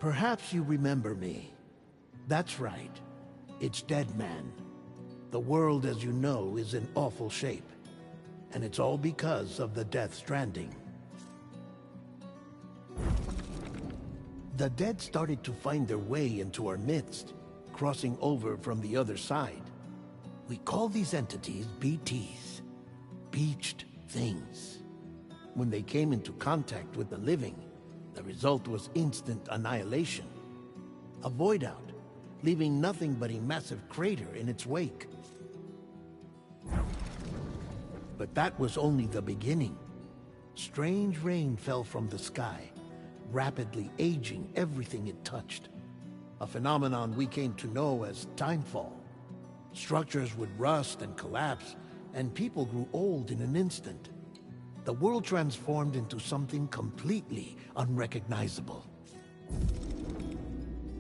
Perhaps you remember me. That's right. It's Dead Man. The world, as you know, is in awful shape. And it's all because of the Death Stranding. The dead started to find their way into our midst, crossing over from the other side. We call these entities BTs, Beached Things. When they came into contact with the living, the result was instant annihilation. A void out, leaving nothing but a massive crater in its wake. But that was only the beginning. Strange rain fell from the sky, rapidly aging everything it touched. A phenomenon we came to know as timefall. Structures would rust and collapse, and people grew old in an instant. The world transformed into something completely unrecognizable.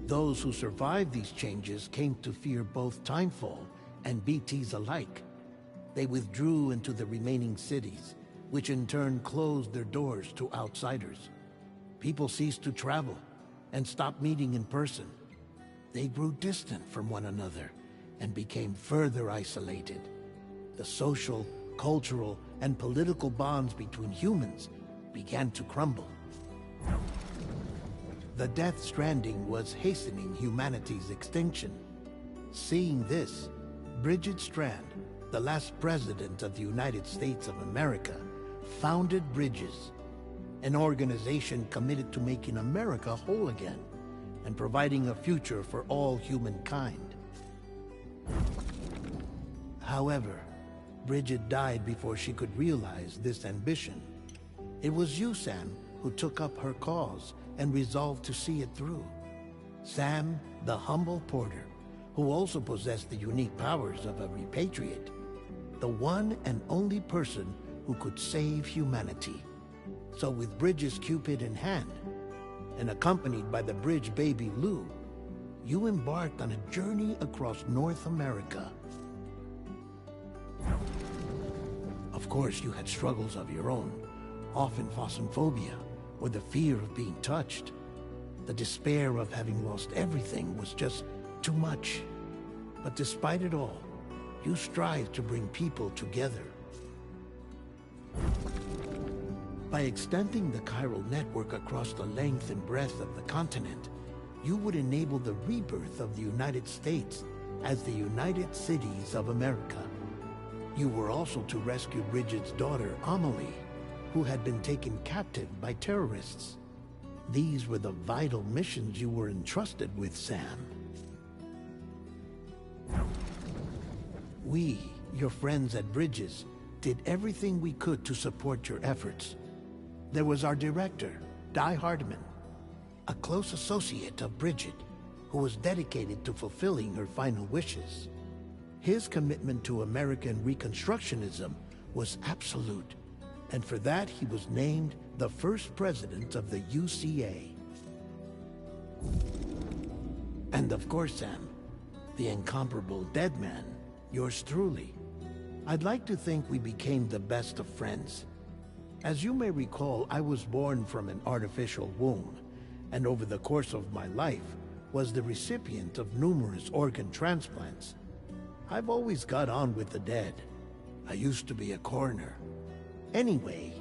Those who survived these changes came to fear both timefall and BTs alike. They withdrew into the remaining cities, which in turn closed their doors to outsiders. People ceased to travel and stopped meeting in person. They grew distant from one another and became further isolated. The social, cultural, and political bonds between humans began to crumble. The Death Stranding was hastening humanity's extinction. Seeing this, Bridget Strand, the last president of the United States of America, founded Bridges, an organization committed to making America whole again and providing a future for all humankind. However, Bridget died before she could realize this ambition. It was you, Sam, who took up her cause and resolved to see it through. Sam, the humble porter, who also possessed the unique powers of a repatriate. The one and only person who could save humanity. So with Bridges' Cupid in hand, and accompanied by the bridge baby Lou, you embarked on a journey across North America. Of course, you had struggles of your own, often phasmophobia, or the fear of being touched. The despair of having lost everything was just too much. But despite it all, you strive to bring people together. By extending the chiral network across the length and breadth of the continent, you would enable the rebirth of the United States as the United Cities of America. You were also to rescue Bridget's daughter, Amelie, who had been taken captive by terrorists. These were the vital missions you were entrusted with, Sam. We, your friends at Bridges, did everything we could to support your efforts. There was our director, Di Hardman, a close associate of Bridget, who was dedicated to fulfilling her final wishes. His commitment to American Reconstructionism was absolute, and for that he was named the first president of the UCA. And of course, Sam, the incomparable Dead Man, yours truly. I'd like to think we became the best of friends. As you may recall, I was born from an artificial womb, and over the course of my life was the recipient of numerous organ transplants. I've always got on with the dead. I used to be a coroner. Anyway,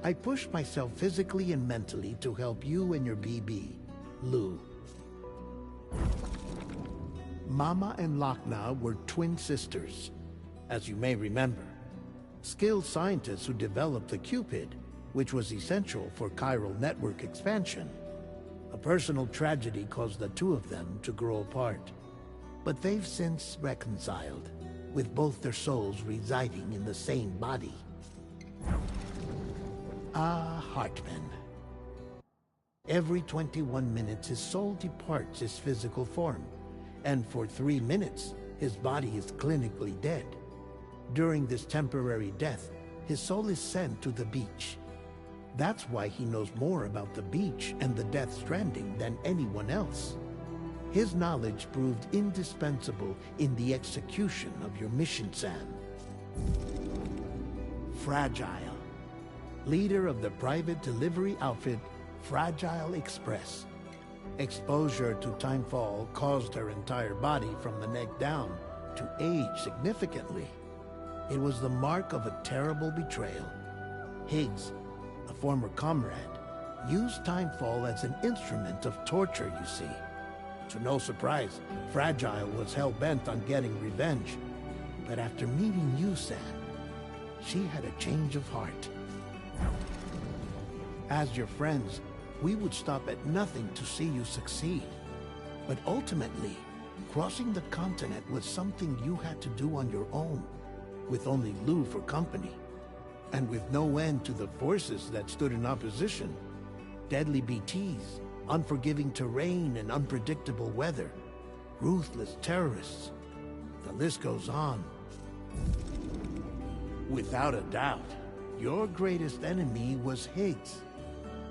I pushed myself physically and mentally to help you and your BB, Lou. Mama and Lakna were twin sisters, as you may remember. Skilled scientists who developed the Cupid, which was essential for chiral network expansion. A personal tragedy caused the two of them to grow apart. But they've since reconciled, with both their souls residing in the same body. Ah, Hartman. Every 21 minutes his soul departs his physical form, and for 3 minutes his body is clinically dead. During this temporary death, his soul is sent to the beach. That's why he knows more about the beach and the Death Stranding than anyone else. His knowledge proved indispensable in the execution of your mission, Sam. Fragile, leader of the private delivery outfit Fragile Express. Exposure to timefall caused her entire body from the neck down to age significantly. It was the mark of a terrible betrayal. Higgs, a former comrade, used timefall as an instrument of torture, you see. To no surprise, Fragile was hell-bent on getting revenge. But after meeting you, Sam, she had a change of heart. As your friends, we would stop at nothing to see you succeed. But ultimately, crossing the continent was something you had to do on your own, with only Lou for company, and with no end to the forces that stood in opposition. Deadly BTs, unforgiving terrain and unpredictable weather, ruthless terrorists. The list goes on. Without a doubt, your greatest enemy was Higgs.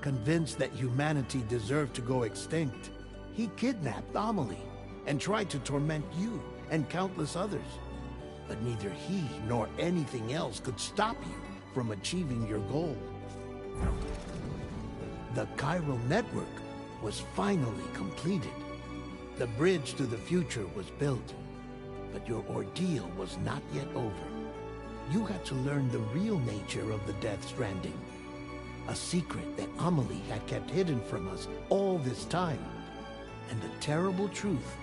Convinced that humanity deserved to go extinct, he kidnapped Amelie and tried to torment you and countless others. But neither he nor anything else could stop you from achieving your goal. The chiral network was finally completed. The bridge to the future was built, but your ordeal was not yet over. You had to learn the real nature of the Death Stranding, a secret that Amelie had kept hidden from us all this time, and the terrible truth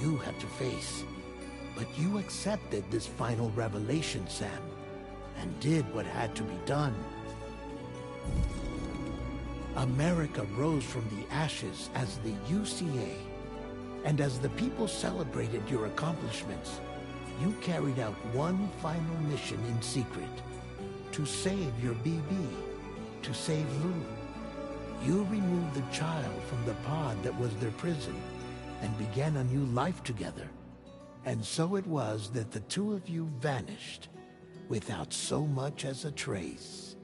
you had to face. But you accepted this final revelation, Sam, and did what had to be done. America rose from the ashes as the UCA, and as the people celebrated your accomplishments, you carried out one final mission in secret, to save your BB, to save Lou. You removed the child from the pod that was their prison, and began a new life together. And so it was that the two of you vanished, without so much as a trace.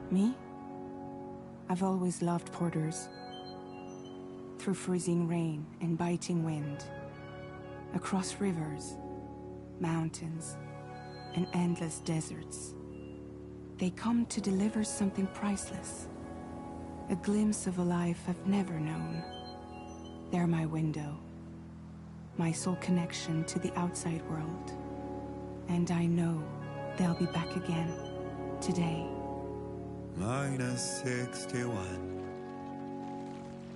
Me? I've always loved porters. through freezing rain and biting wind, across rivers, mountains, and endless deserts. They come to deliver something priceless, a glimpse of a life I've never known. They're my window, my sole connection to the outside world. And I know they'll be back again, today. Minus 61.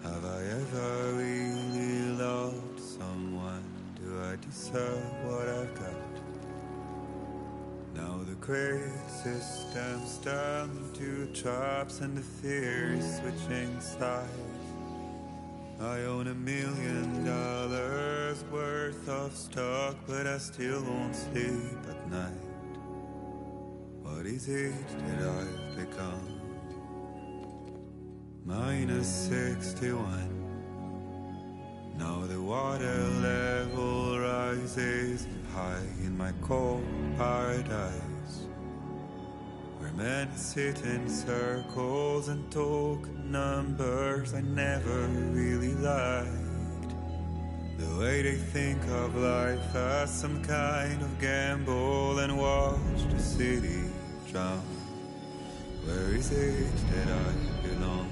Have I ever really loved someone? Do I deserve what I've got? Now the great system's turned to traps and the fear is switching sides. I own $1 million worth of stock, but I still won't sleep at night. What is it that I've become? Minus 61. Now the water level rises high in my cold paradise, where men sit in circles and talk numbers I never really liked. The way they think of life as some kind of gamble and watch the city drown. Where is it that I belong?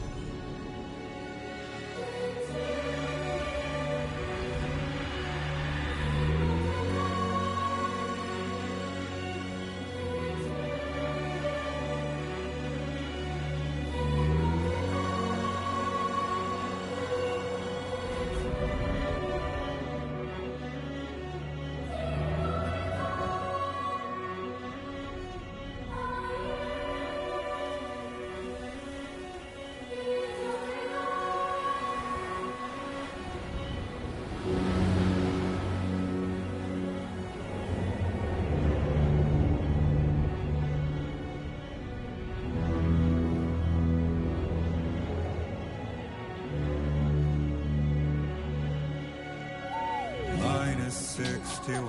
Minus 61.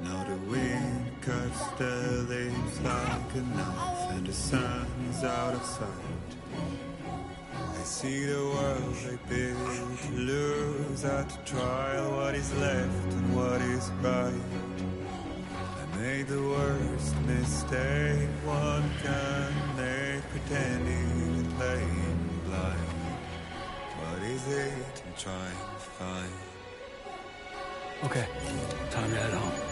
Now the wind cuts the leaves like a knife, and the sun's out of sight. I see the world they build to lose at the trial, what is left and what is right. I made the worst mistake one can make, pretending and playing blind. What is it I'm trying to find? Okay, time to head home.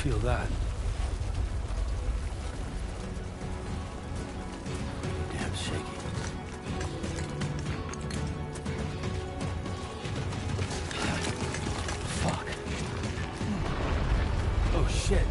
feel that. Damn shaky. Fuck. Oh shit.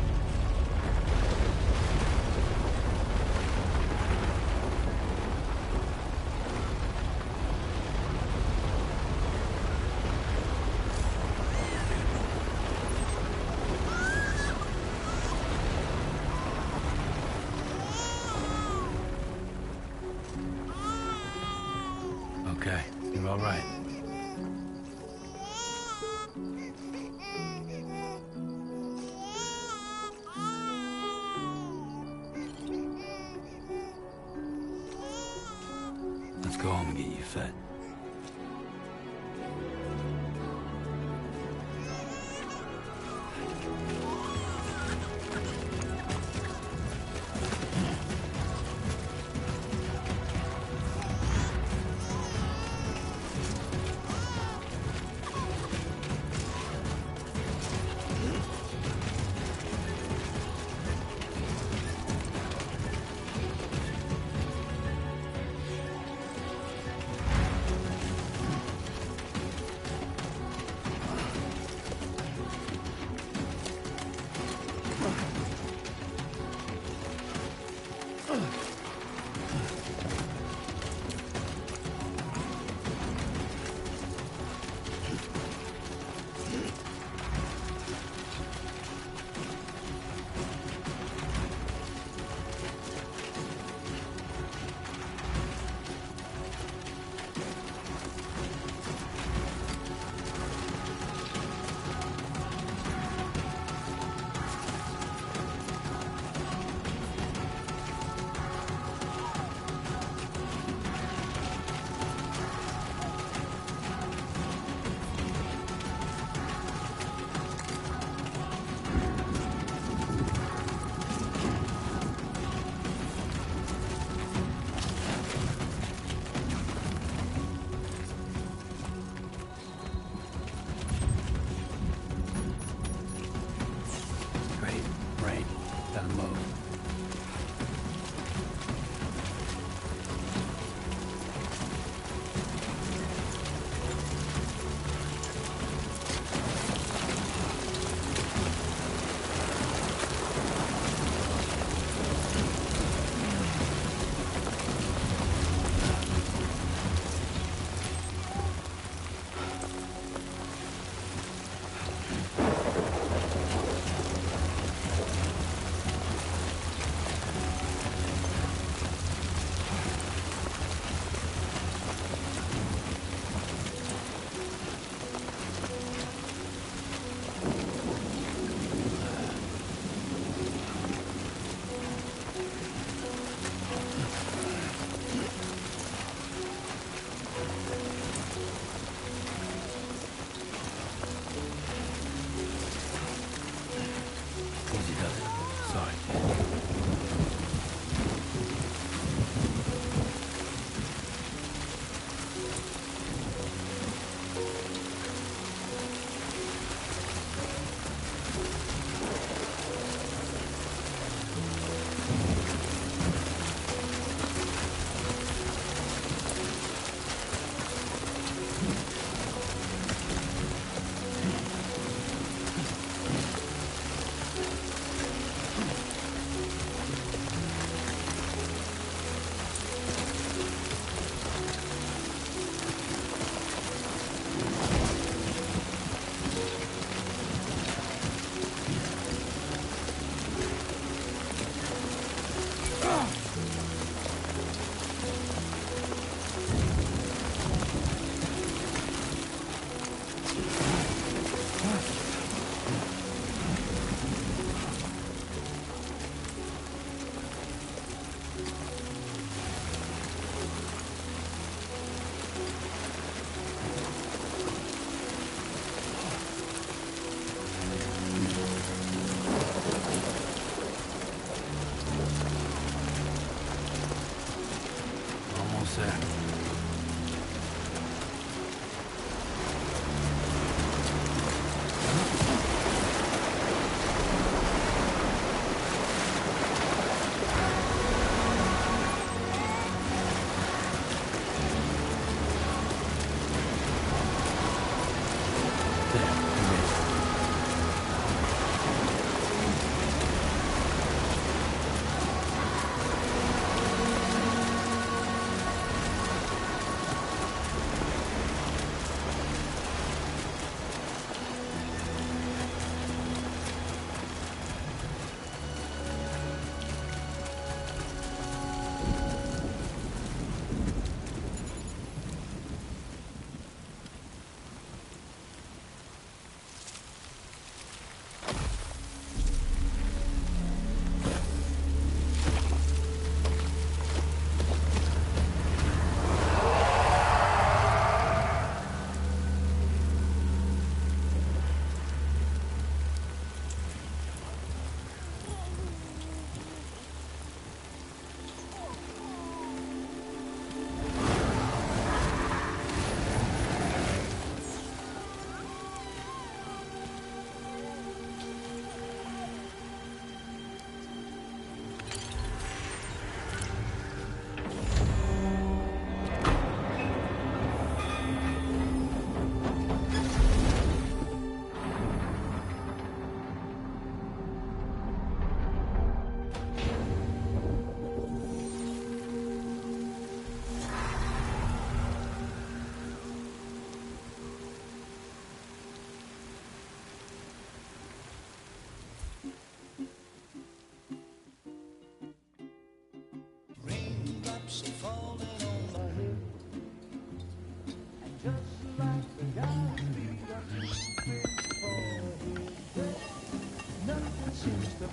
Okay, you're all right. Let's go home and get you fed.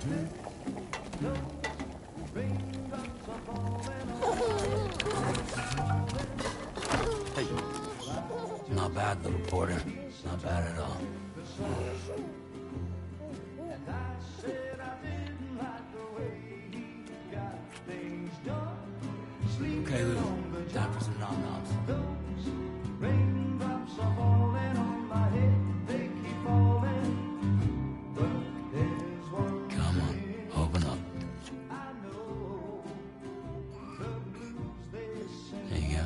Hey. Not bad, little porter. Not bad at all. Okay, Lou. Time for some nom-noms. Come on, open up. There you go.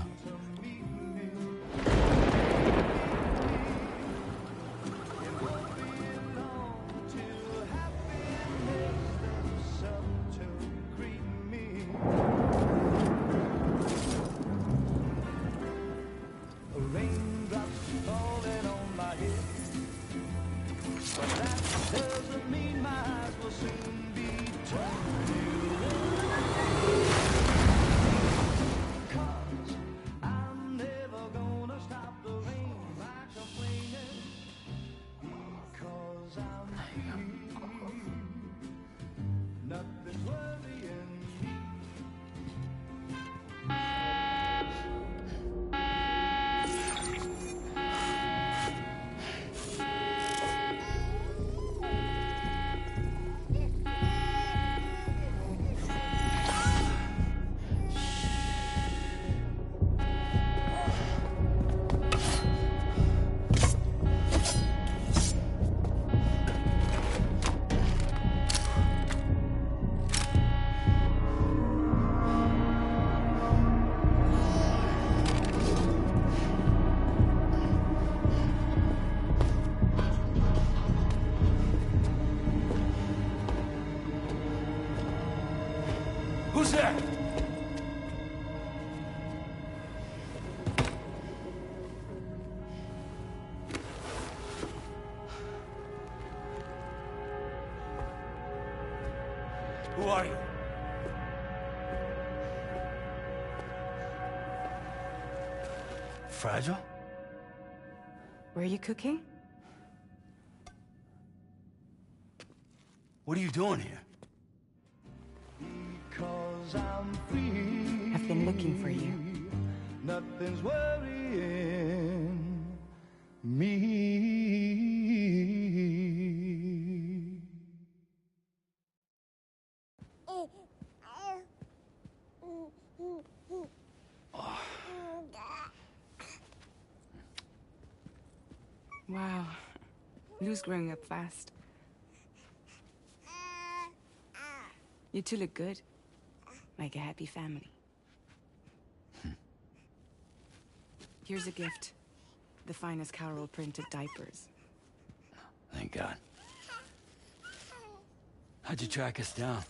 Who's there? Who are you? Fragile? Were you cooking? What are you doing here? I've been looking for you. Nothing's worrying me. Wow. Lou's growing up fast. You two look good. Like a happy family. Here's a gift. The finest Carol printed diapers. Thank God. How'd you track us down?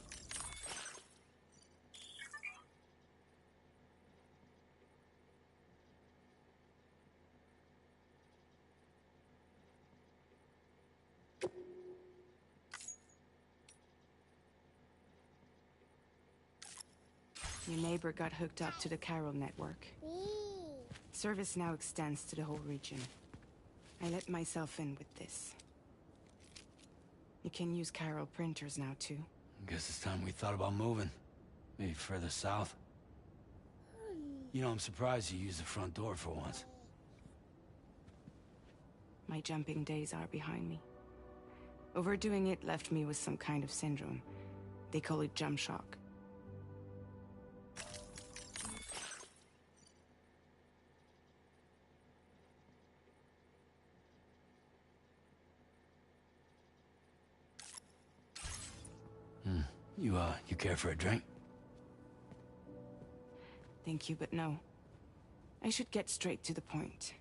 Your neighbor got hooked up to the Carol network. Service now extends to the whole region. I let myself in with this. You can use Carol printers now, too. Guess it's time we thought about moving. Maybe further south. You know, I'm surprised you used the front door for once. My jumping days are behind me. Overdoing it left me with some kind of syndrome. They call it jump shock. You care for a drink? Thank you, but no. I should get straight to the point.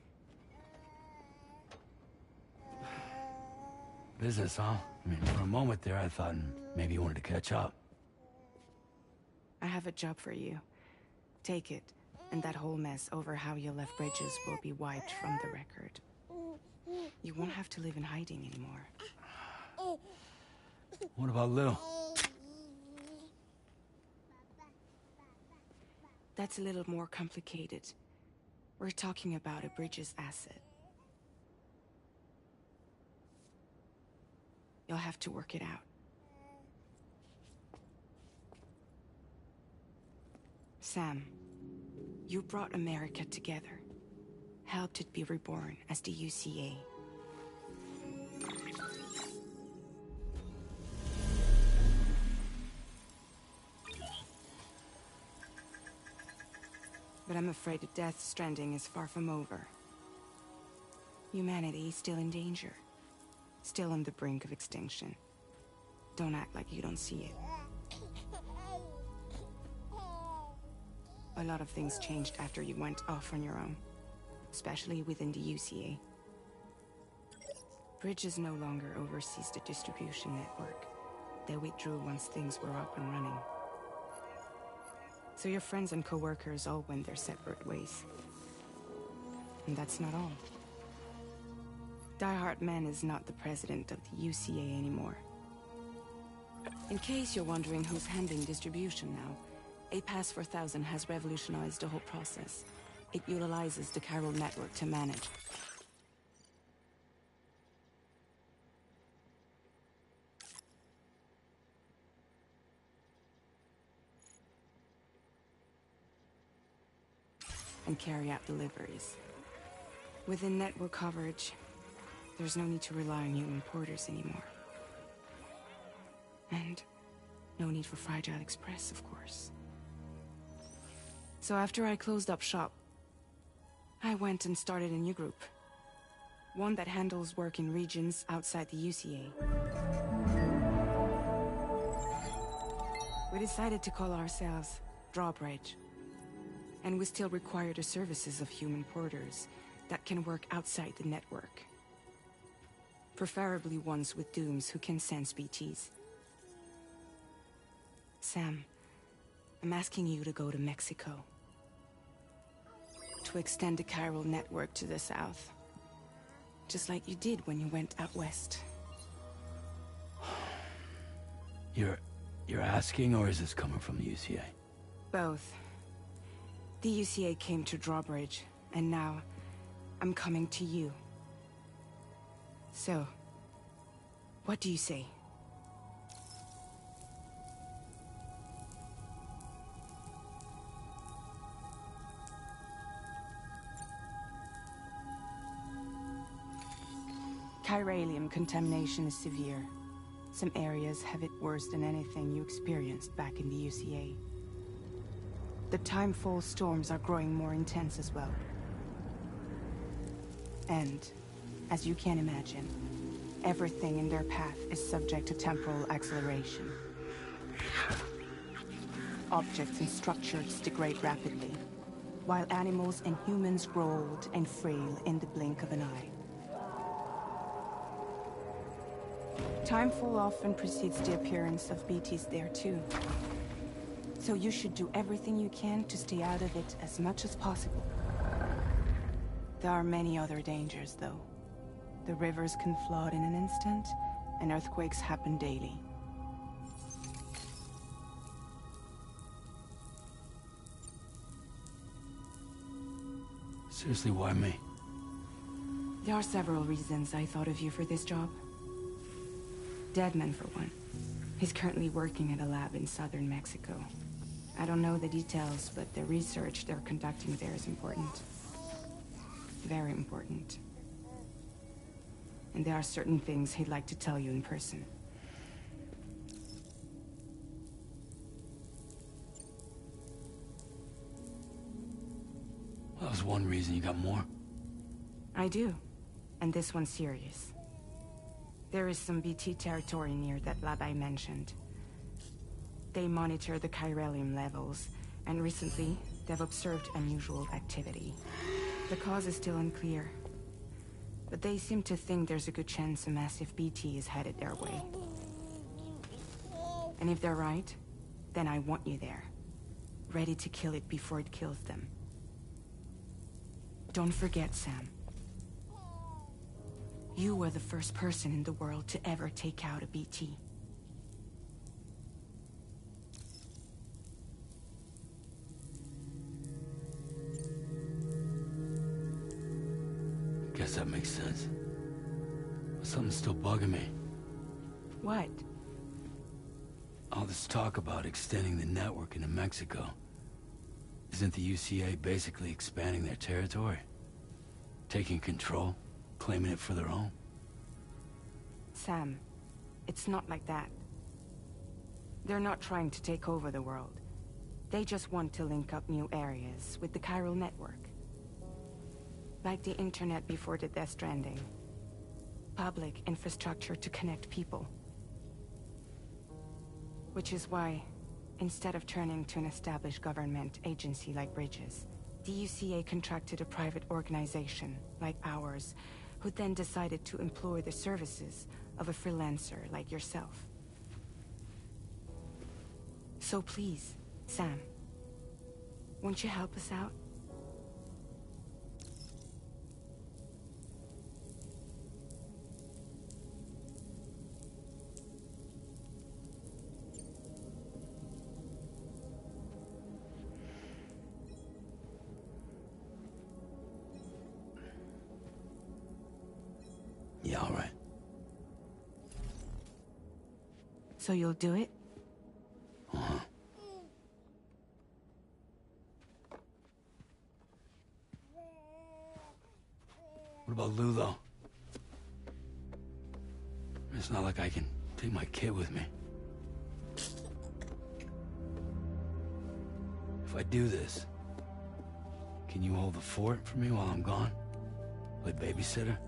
Business, huh? I mean, for a moment there, I thought maybe you wanted to catch up. I have a job for you. Take it, and that whole mess over how you left Bridges will be wiped from the record. You won't have to live in hiding anymore. What about Lil? That's a little more complicated. We're talking about a Bridges asset. You'll have to work it out. Sam, you brought America together. Helped it be reborn as the UCA. But I'm afraid the death Stranding is far from over. Humanity is still in danger. Still on the brink of extinction. Don't act like you don't see it. A lot of things changed after you went off on your own. Especially within the UCA. Bridges no longer oversees the distribution network. They withdrew once things were up and running. So your friends and co-workers all went their separate ways. And that's not all. Die Hard Man is not the president of the UCA anymore. In case you're wondering who's handling distribution now, A Pass 4000 has revolutionized the whole process. It utilizes the chiral network to manage. And carry out deliveries. Within network coverage, there's no need to rely on human porters anymore. And no need for Fragile Express, of course. So after I closed up shop, I went and started a new group. One that handles work in regions outside the UCA. We decided to call ourselves Drawbridge. And we still require the services of human porters that can work outside the network. Preferably ones with dooms who can sense BTs. Sam, I'm asking you to go to Mexico. To extend the chiral network to the south. Just like you did when you went out west. You're asking, or is this coming from the UCA? Both. The UCA came to Drawbridge, and now I'm coming to you. So, what do you say? Chiralium contamination is severe. Some areas have it worse than anything you experienced back in the UCA. The timefall storms are growing more intense as well. And, as you can imagine, everything in their path is subject to temporal acceleration. Objects and structures degrade rapidly, while animals and humans grow old and frail in the blink of an eye. Timefall often precedes the appearance of BTs there too. So you should do everything you can to stay out of it as much as possible. There are many other dangers, though. The rivers can flood in an instant, and earthquakes happen daily. Seriously, why me? There are several reasons I thought of you for this job. Deadman, for one. He's currently working at a lab in southern Mexico. I don't know the details, but the research they're conducting there is important. Very important. And there are certain things he'd like to tell you in person. That was one reason. You got more? I do. And this one's serious. There is some BT territory near that lab I mentioned. They monitor the chiralium levels, and recently, they've observed unusual activity. The cause is still unclear, but they seem to think there's a good chance a massive BT is headed their way. And if they're right, then I want you there, ready to kill it before it kills them. Don't forget, Sam. You were the first person in the world to ever take out a BT. Guess that makes sense. But something's still bugging me. What? All this talk about extending the network into Mexico. Isn't the UCA basically expanding their territory? Taking control? Claiming it for their own? Sam, it's not like that. They're not trying to take over the world. They just want to link up new areas with the chiral network. Like the internet before the Death Stranding. Public infrastructure to connect people. Which is why, instead of turning to an established government agency like Bridges, the UCA contracted a private organization like ours, who then decided to employ the services of a freelancer like yourself. So please, Sam, won't you help us out? Yeah, all right. So you'll do it? Uh-huh. What about Lou, though? It's not like I can take my kid with me. If I do this, can you hold the fort for me while I'm gone? Play babysitter?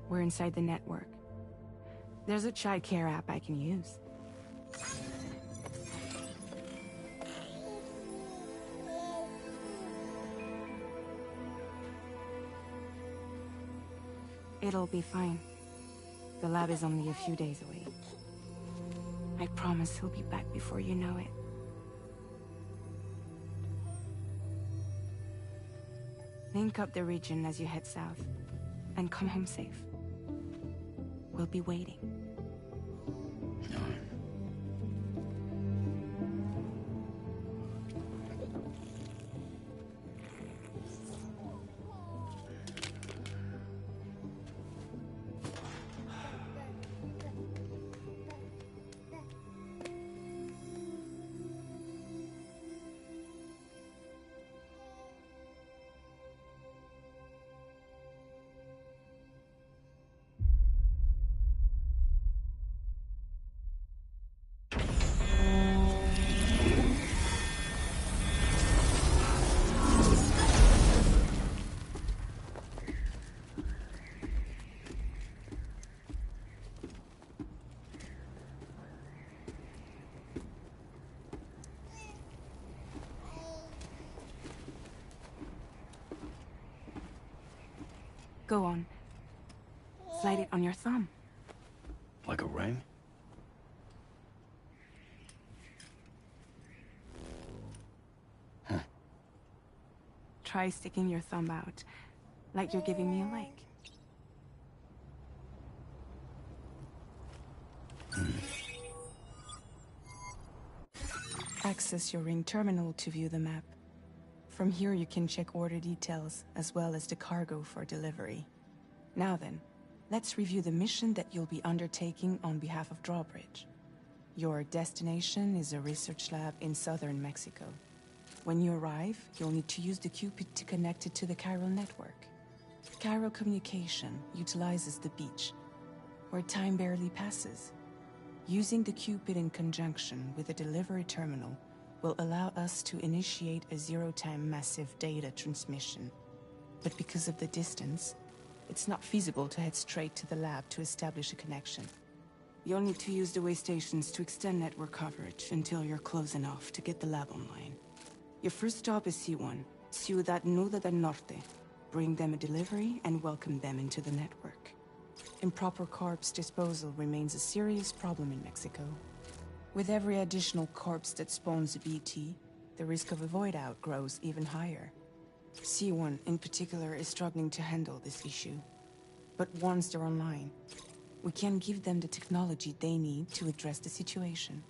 We're inside the network. There's a child care app I can use. It'll be fine. The lab is only a few days away. I promise he'll be back before you know it. Link up the region as you head south, and come home safe. We'll be waiting. All right. Go on. Slide it on your thumb. Like a ring? Huh. Try sticking your thumb out, like you're giving me a like. Access your ring terminal to view the map. From here you can check order details, as well as the cargo for delivery. Now then, let's review the mission that you'll be undertaking on behalf of Drawbridge. Your destination is a research lab in southern Mexico. When you arrive, you'll need to use the Cupid to connect it to the chiral network. Chiral communication utilizes the beach, where time barely passes. Using the Cupid in conjunction with a delivery terminal will allow us to initiate a zero-time massive data transmission. But because of the distance, it's not feasible to head straight to the lab to establish a connection. You'll need to use the way stations to extend network coverage until you're close enough to get the lab online. Your first stop is C1, Ciudad Nuda del Norte. Bring them a delivery and welcome them into the network. Improper corpse disposal remains a serious problem in Mexico. With every additional corpse that spawns a BT, the risk of a void out grows even higher. C1 in particular is struggling to handle this issue. But once they're online, we can give them the technology they need to address the situation.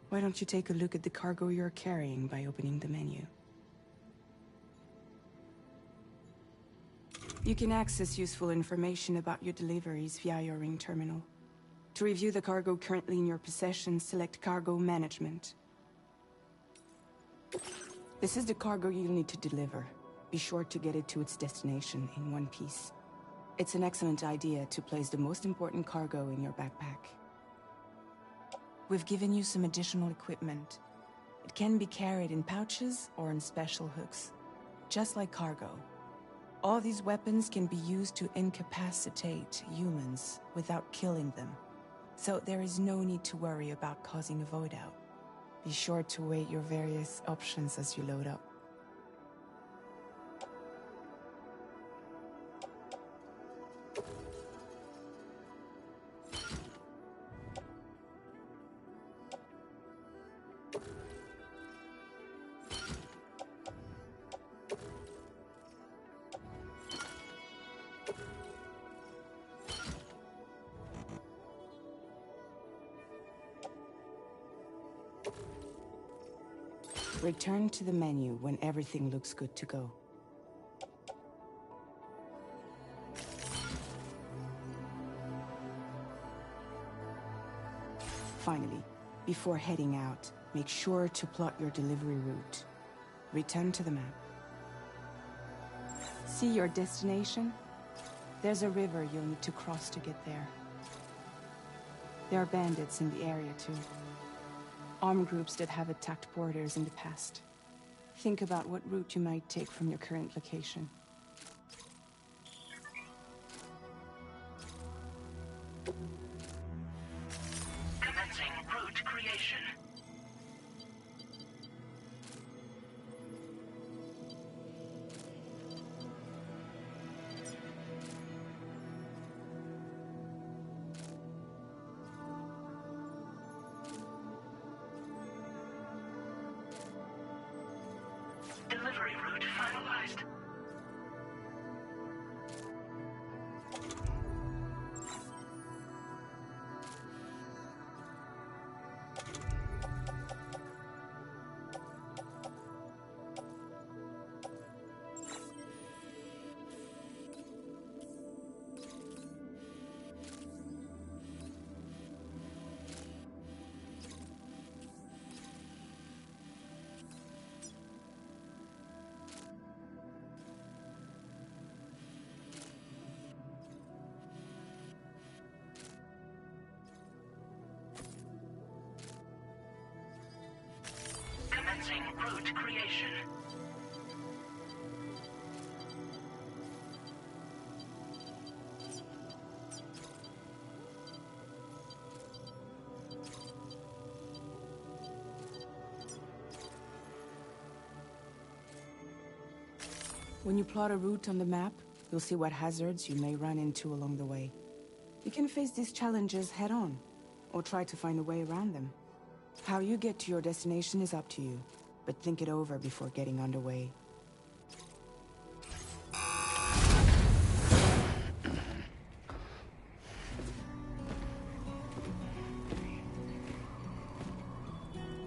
Why don't you take a look at the cargo you're carrying by opening the menu? You can access useful information about your deliveries via your ring terminal. To review the cargo currently in your possession, select Cargo Management. This is the cargo you'll need to deliver. Be sure to get it to its destination in one piece. It's an excellent idea to place the most important cargo in your backpack. We've given you some additional equipment. It can be carried in pouches or in special hooks, just like cargo. All these weapons can be used to incapacitate humans without killing them. So there is no need to worry about causing a void out. Be sure to weigh your various options as you load up. Return to the menu when everything looks good to go. Finally, before heading out, make sure to plot your delivery route. Return to the map. See your destination? There's a river you'll need to cross to get there. There are bandits in the area too. Armed groups that have attacked borders in the past. Think about what route you might take from your current location. Commencing route creation. Delivery route finalized. Commencing route creation. When you plot a route on the map, you'll see what hazards you may run into along the way. You can face these challenges head-on, or try to find a way around them. How you get to your destination is up to you, but think it over before getting underway.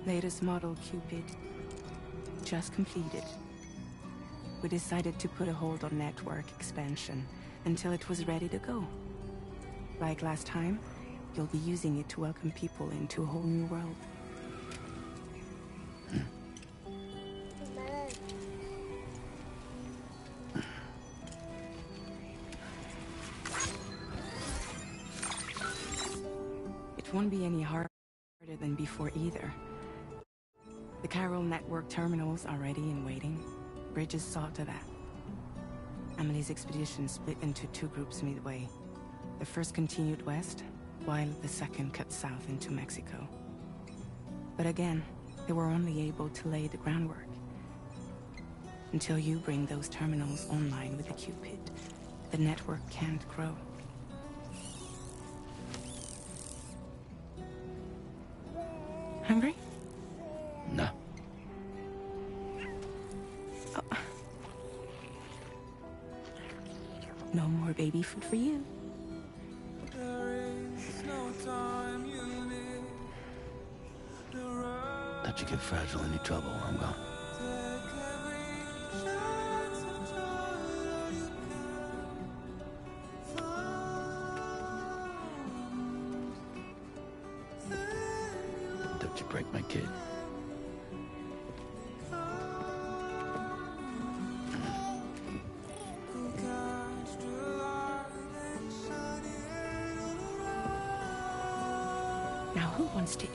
Latest model Cupid. Just completed. We decided to put a hold on network expansion until it was ready to go. Like last time, you'll be using it to welcome people into a whole new world. It won't be any harder than before either. The Chiral network terminals are ready and waiting. Bridges saw to that. Amelie's expedition split into two groups midway. The first continued west, while the second cut south into Mexico. But again, they were only able to lay the groundwork. Until you bring those terminals online with the Cupid, the network can't grow. Hungry? No. Oh. No more baby food for you. Let you get fragile, any trouble, I'm gone. Don't you break my kid. wants to eat.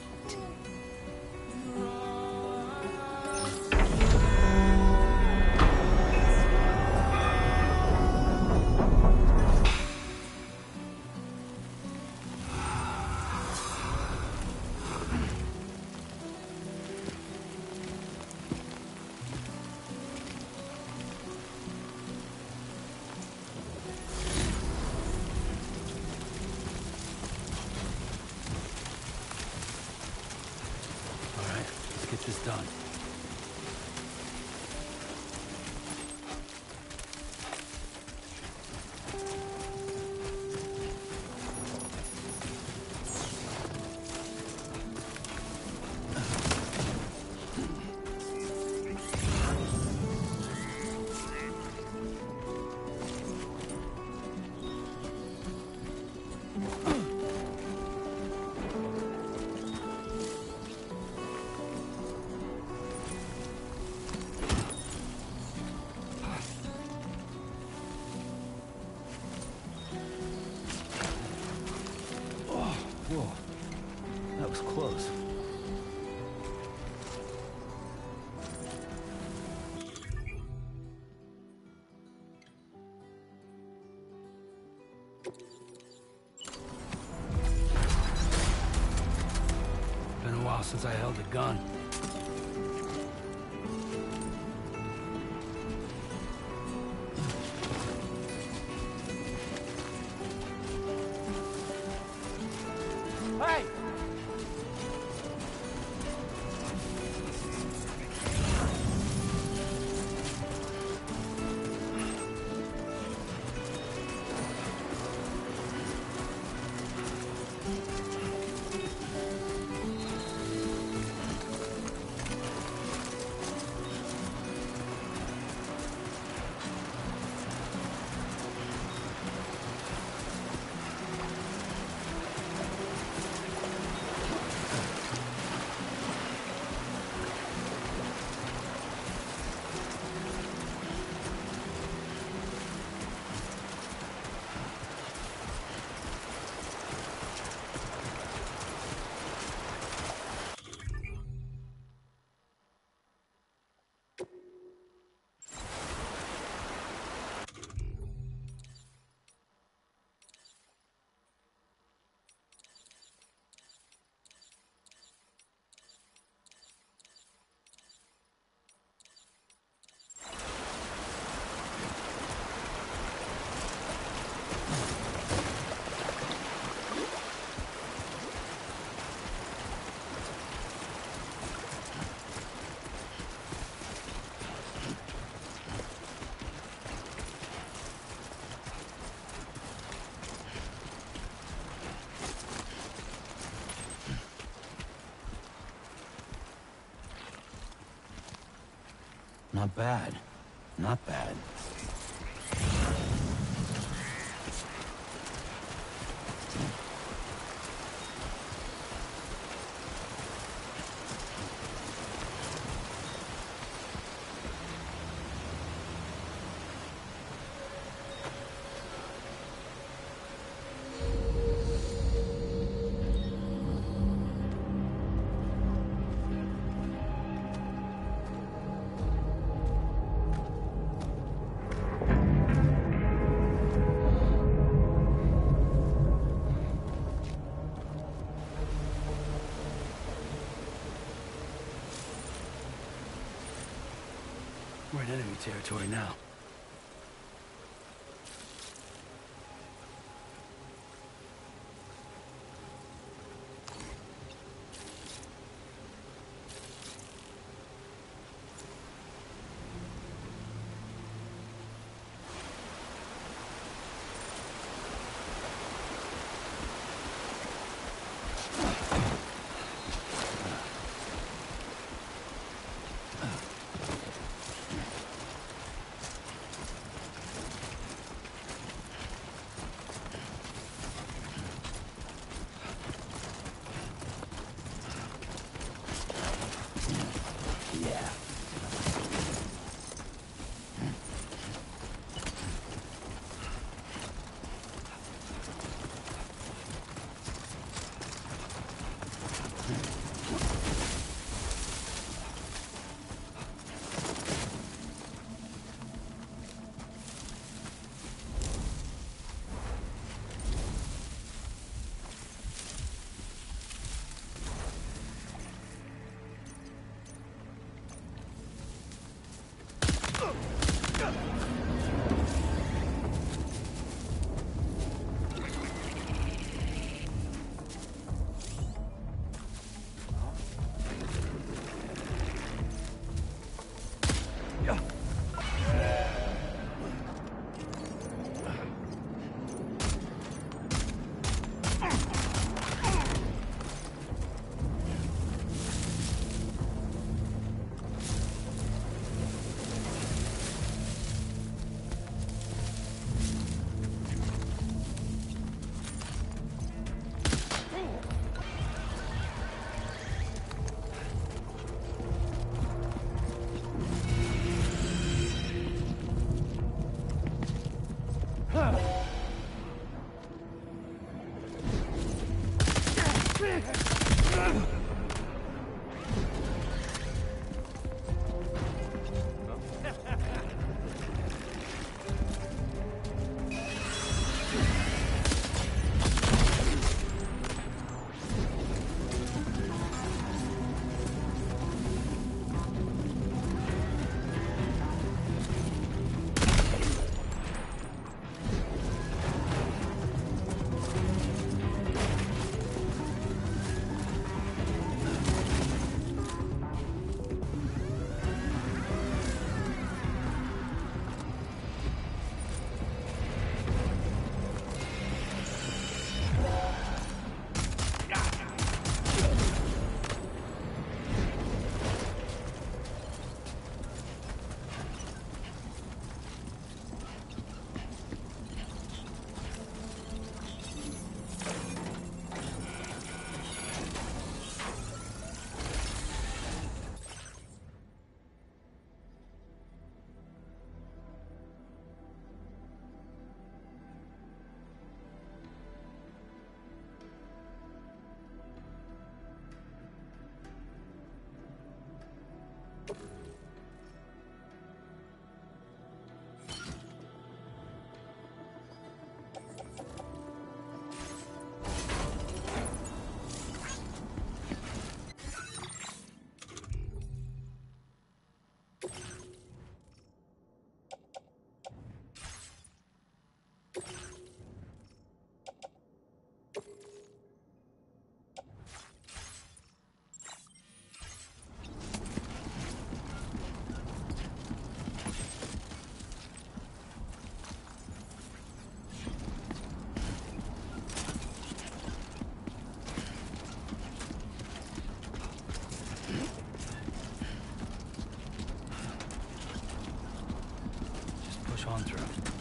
Get this done. Whoa, that was close. Been a while since I held a gun. Hey! Not bad. Not bad. We're in enemy territory now. On through.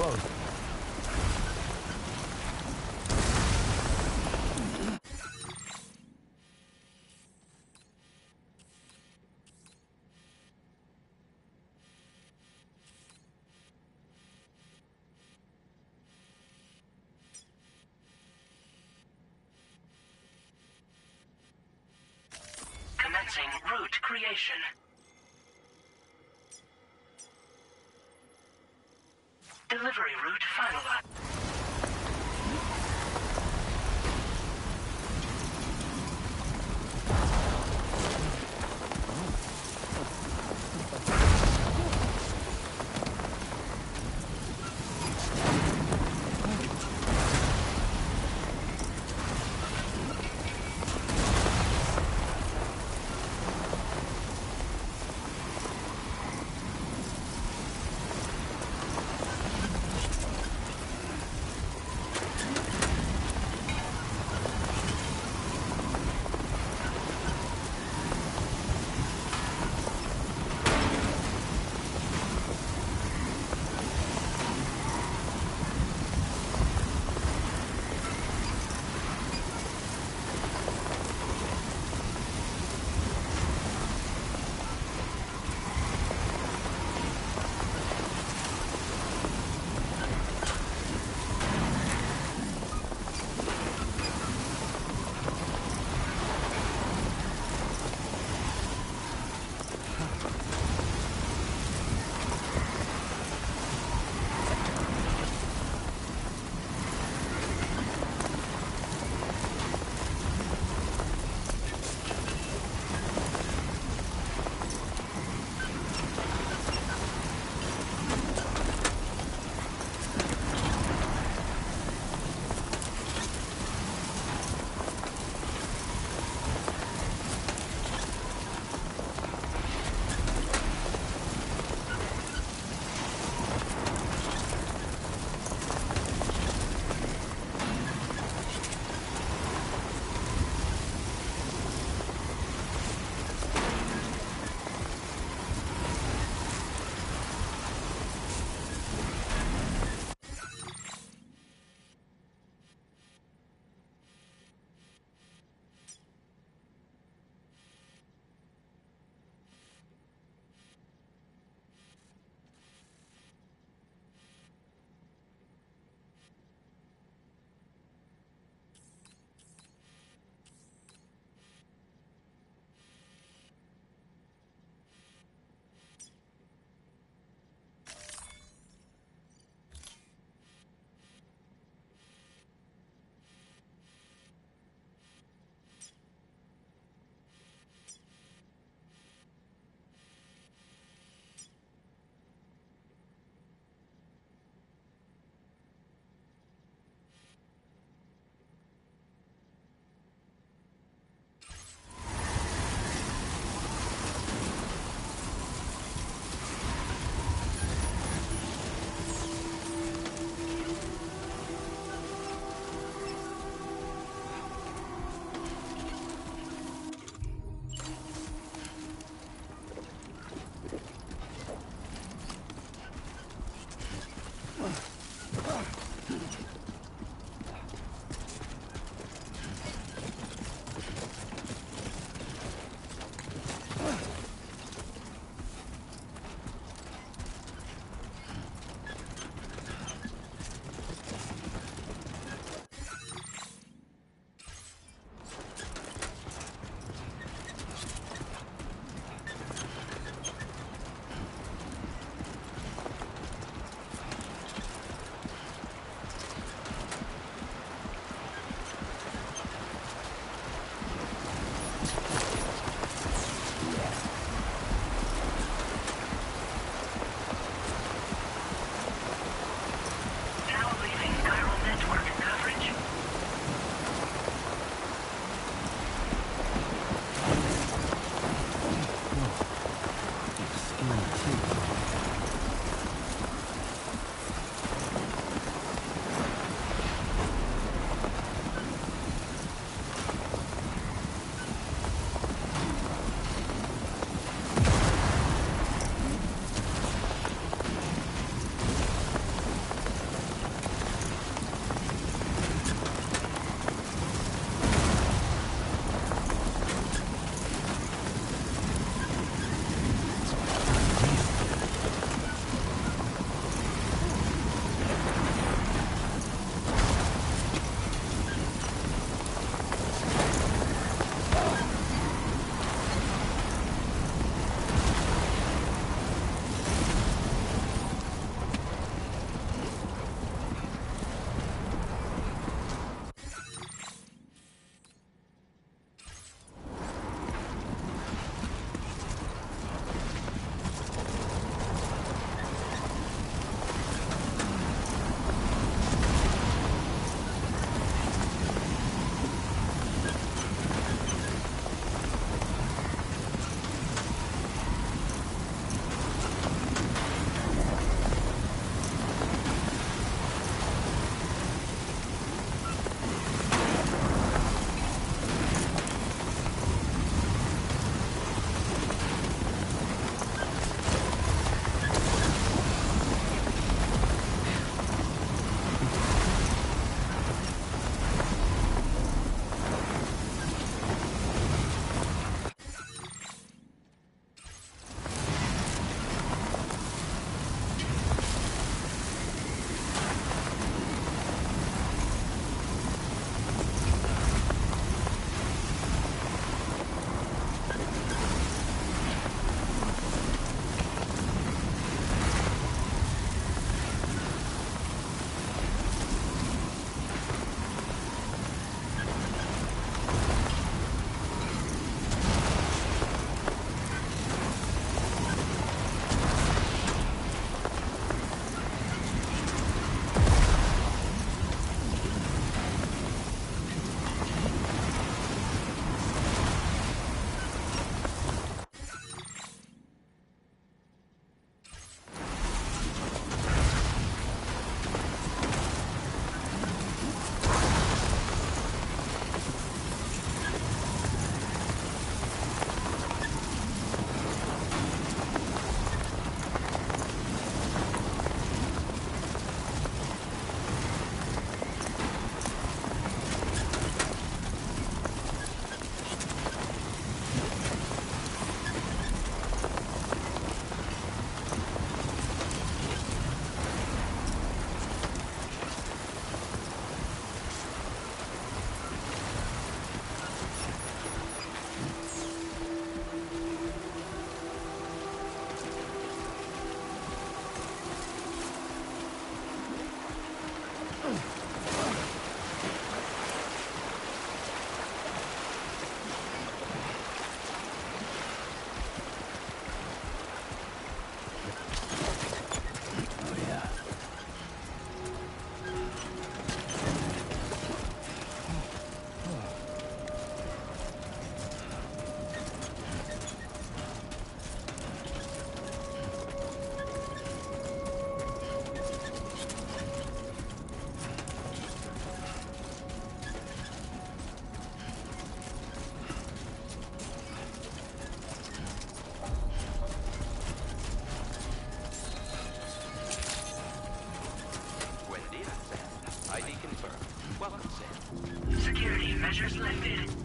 close. Commencing route creation. Delivery route finalized.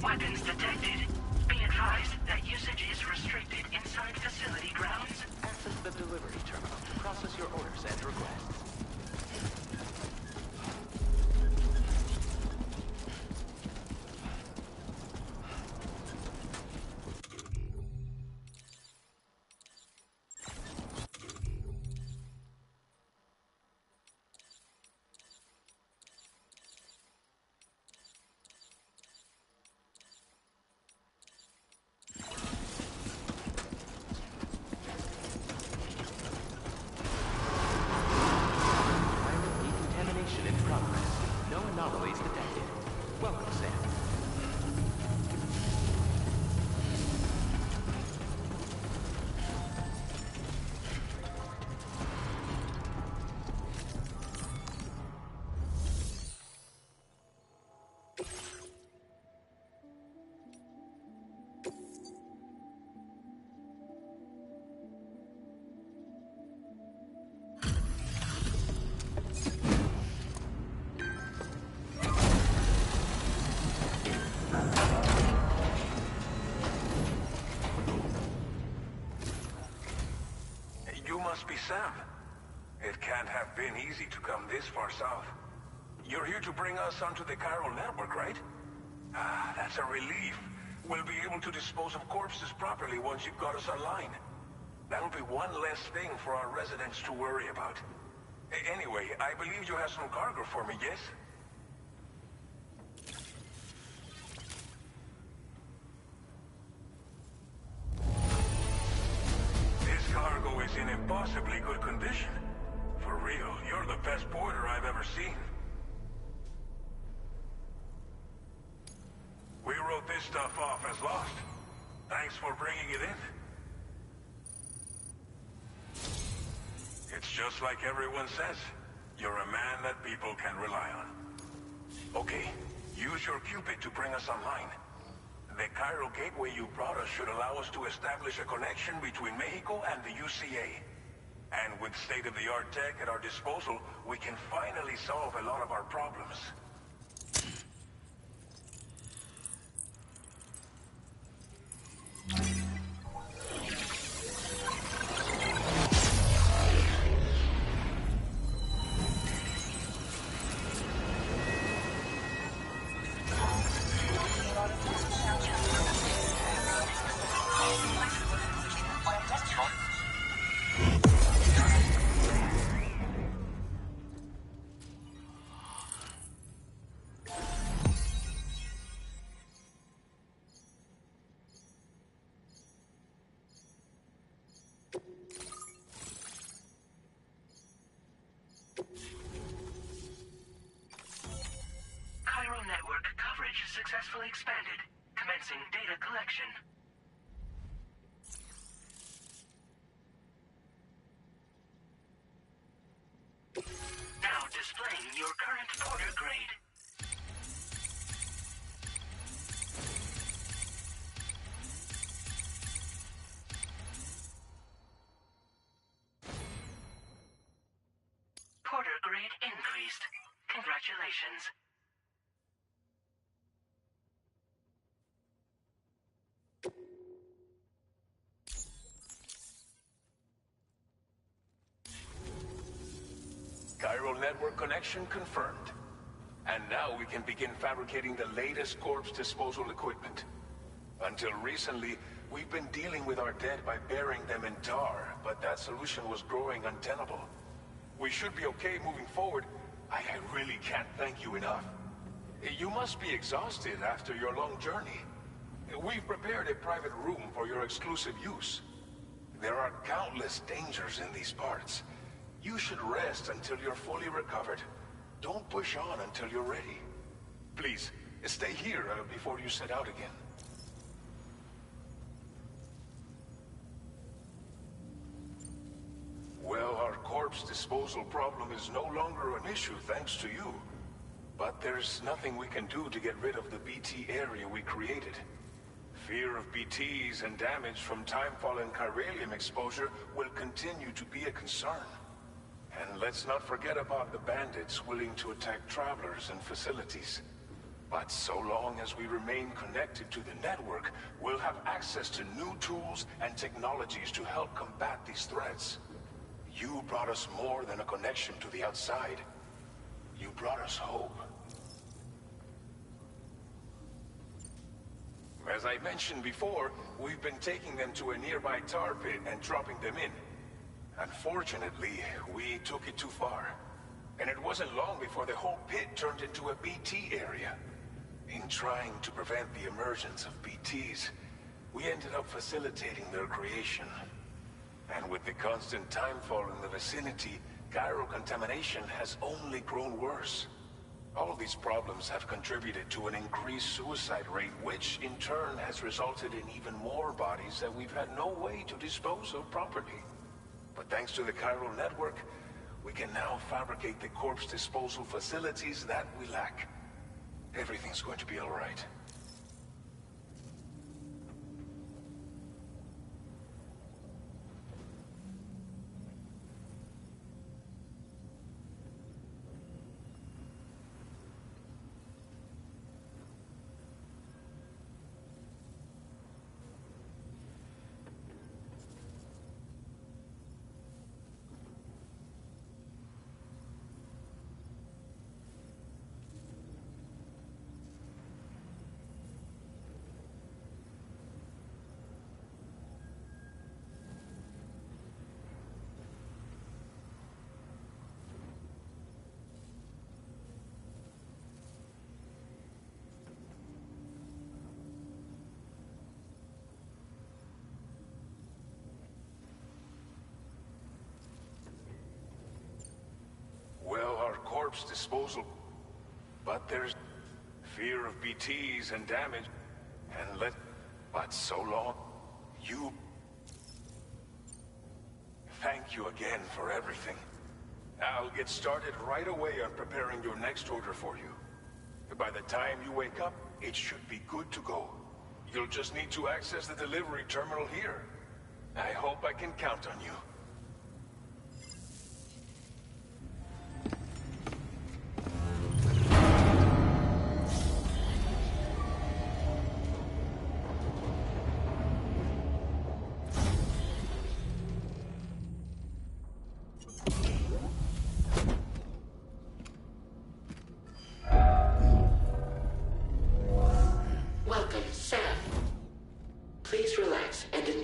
Weapons detected. Be advised that usage is restricted inside facility grounds. Access the delivery terminal to process your orders and requests. Anomalies detected. Welcome, Sam. Must be Sam. It can't have been easy to come this far south. You're here to bring us onto the chiral network, right? Ah, that's a relief. We'll be able to dispose of corpses properly once you've got us online. That'll be one less thing for our residents to worry about. Anyway, I believe you have some cargo for me, yes? Cargo is in impossibly good condition. For real, you're the best porter I've ever seen. We wrote this stuff off as lost. Thanks for bringing it in. It's just like everyone says. You're a man that people can rely on. Okay, use your Cupid to bring us online. The chiral gateway you brought us should allow us to establish a connection between Mexico and the UCA. And with state-of-the-art tech at our disposal, we can finally solve a lot of our problems. Successfully expanded. Commencing data collection. Now displaying your current porter grade. Porter grade increased. Congratulations. Chiral network connection confirmed. And now we can begin fabricating the latest corpse disposal equipment. Until recently, we've been dealing with our dead by burying them in tar, but that solution was growing untenable. We should be okay moving forward. I really can't thank you enough. You must be exhausted after your long journey. We've prepared a private room for your exclusive use. There are countless dangers in these parts. You should rest until you're fully recovered. Don't push on until you're ready. Please, stay here before you set out again. Well, our corpse disposal problem is no longer an issue thanks to you. But there's nothing we can do to get rid of the BT area we created. Fear of BTs and damage from timefall and chiralium exposure will continue to be a concern. And let's not forget about the bandits willing to attack travelers and facilities. But so long as we remain connected to the network, we'll have access to new tools and technologies to help combat these threats. You brought us more than a connection to the outside. You brought us hope. As I mentioned before, we've been taking them to a nearby tar pit and dropping them in. Unfortunately, we took it too far. And it wasn't long before the whole pit turned into a BT area. In trying to prevent the emergence of BTs, we ended up facilitating their creation. And with the constant timefall in the vicinity, gyro contamination has only grown worse. All of these problems have contributed to an increased suicide rate, which in turn has resulted in even more bodies that we've had no way to dispose of properly. But thanks to the chiral network, we can now fabricate the corpse disposal facilities that we lack. Everything's going to be all right. Corpse disposal, but there's fear of BTs and damage, and but so long, thank you again for everything. I'll get started right away on preparing your next order for you. By the time you wake up, it should be good to go. You'll just need to access the delivery terminal here. I hope I can count on you.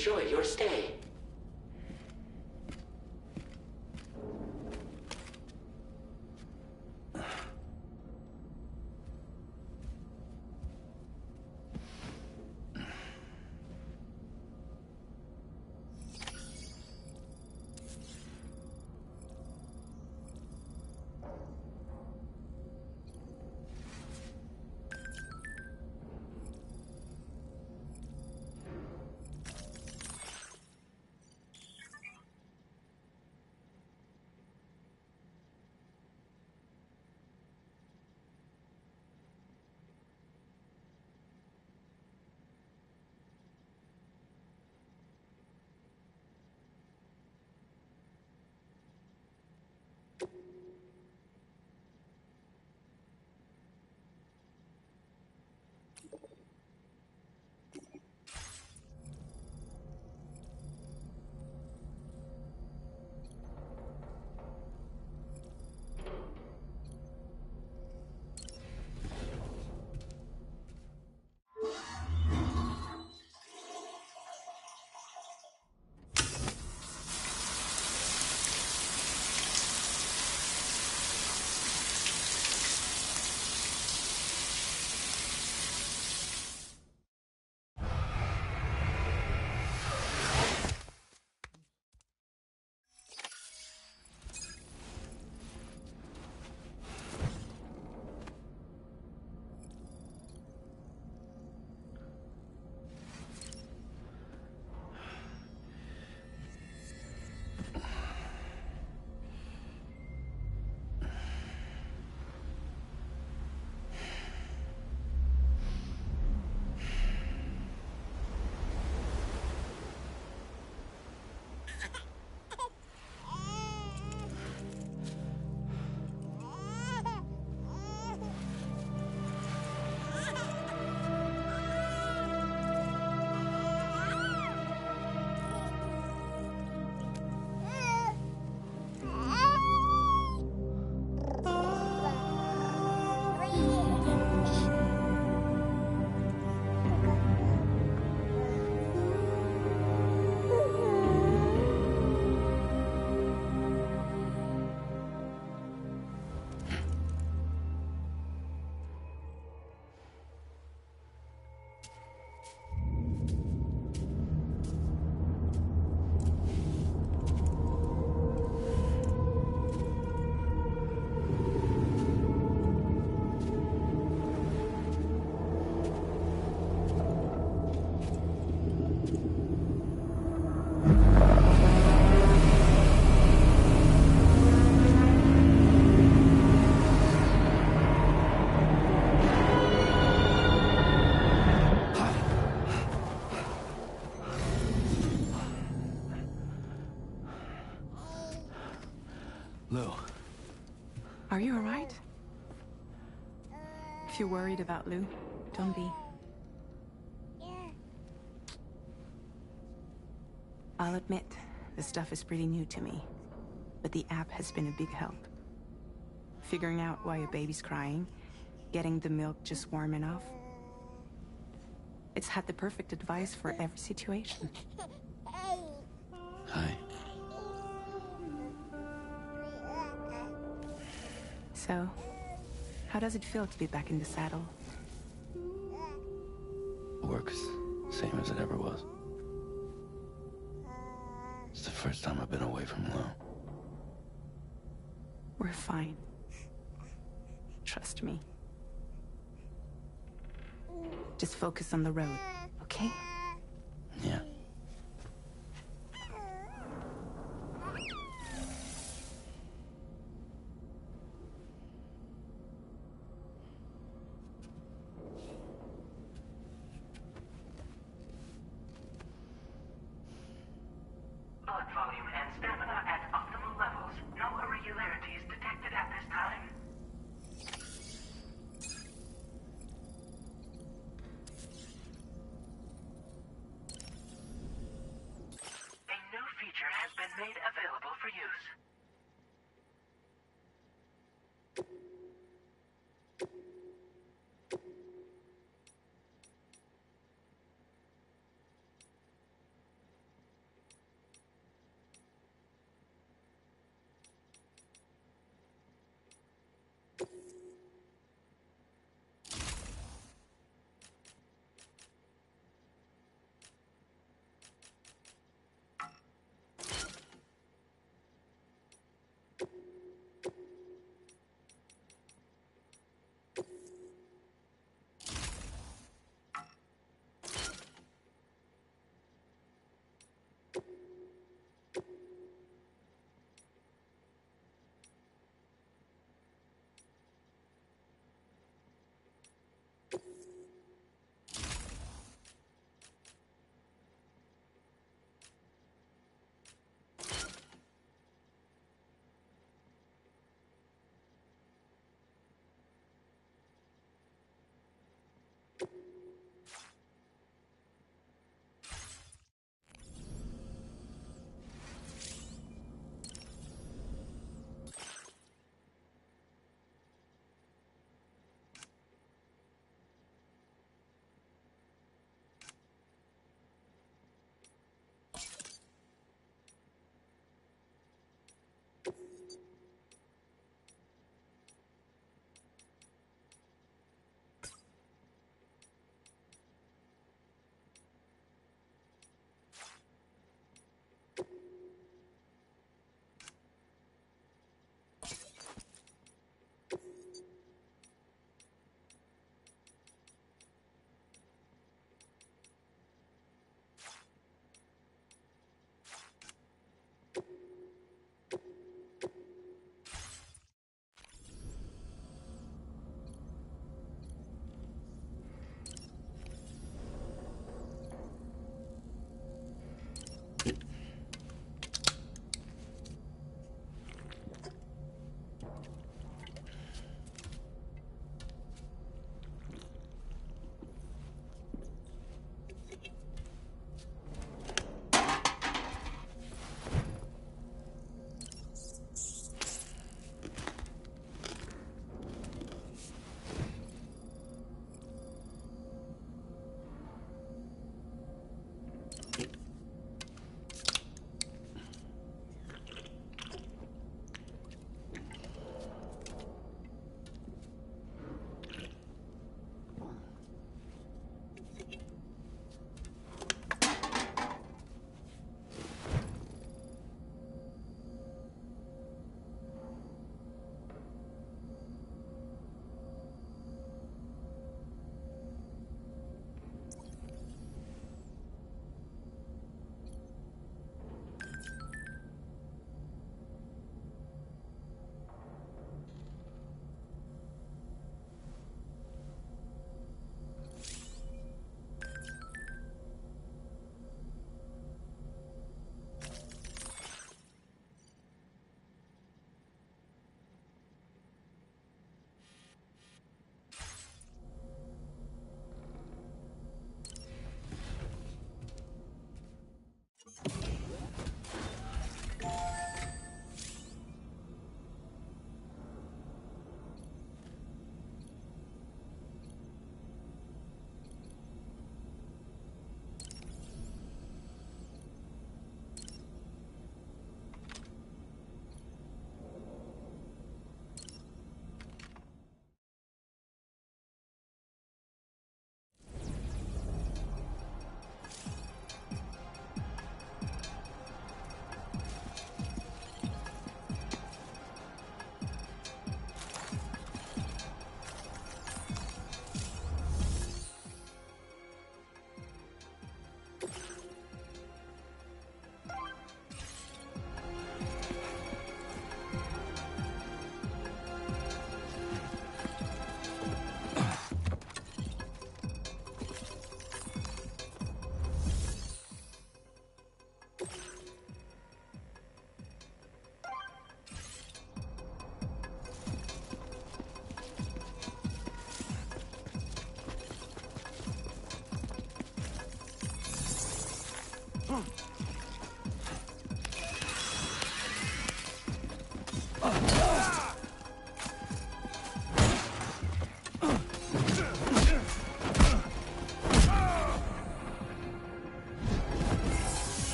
Enjoy your stay. Lou. Are you alright? If you're worried about Lou, don't be. I'll admit, this stuff is pretty new to me, but the app has been a big help. Figuring out why a baby's crying, getting the milk just warm enough. It's had the perfect advice for every situation. Hi. So, how does it feel to be back in the saddle? Works same as it ever was. It's the first time I've been away from Lou. We're fine. Trust me. Just focus on the road, okay? Yeah. Blood volume and stamina at optimal levels. No irregularities detected at this time.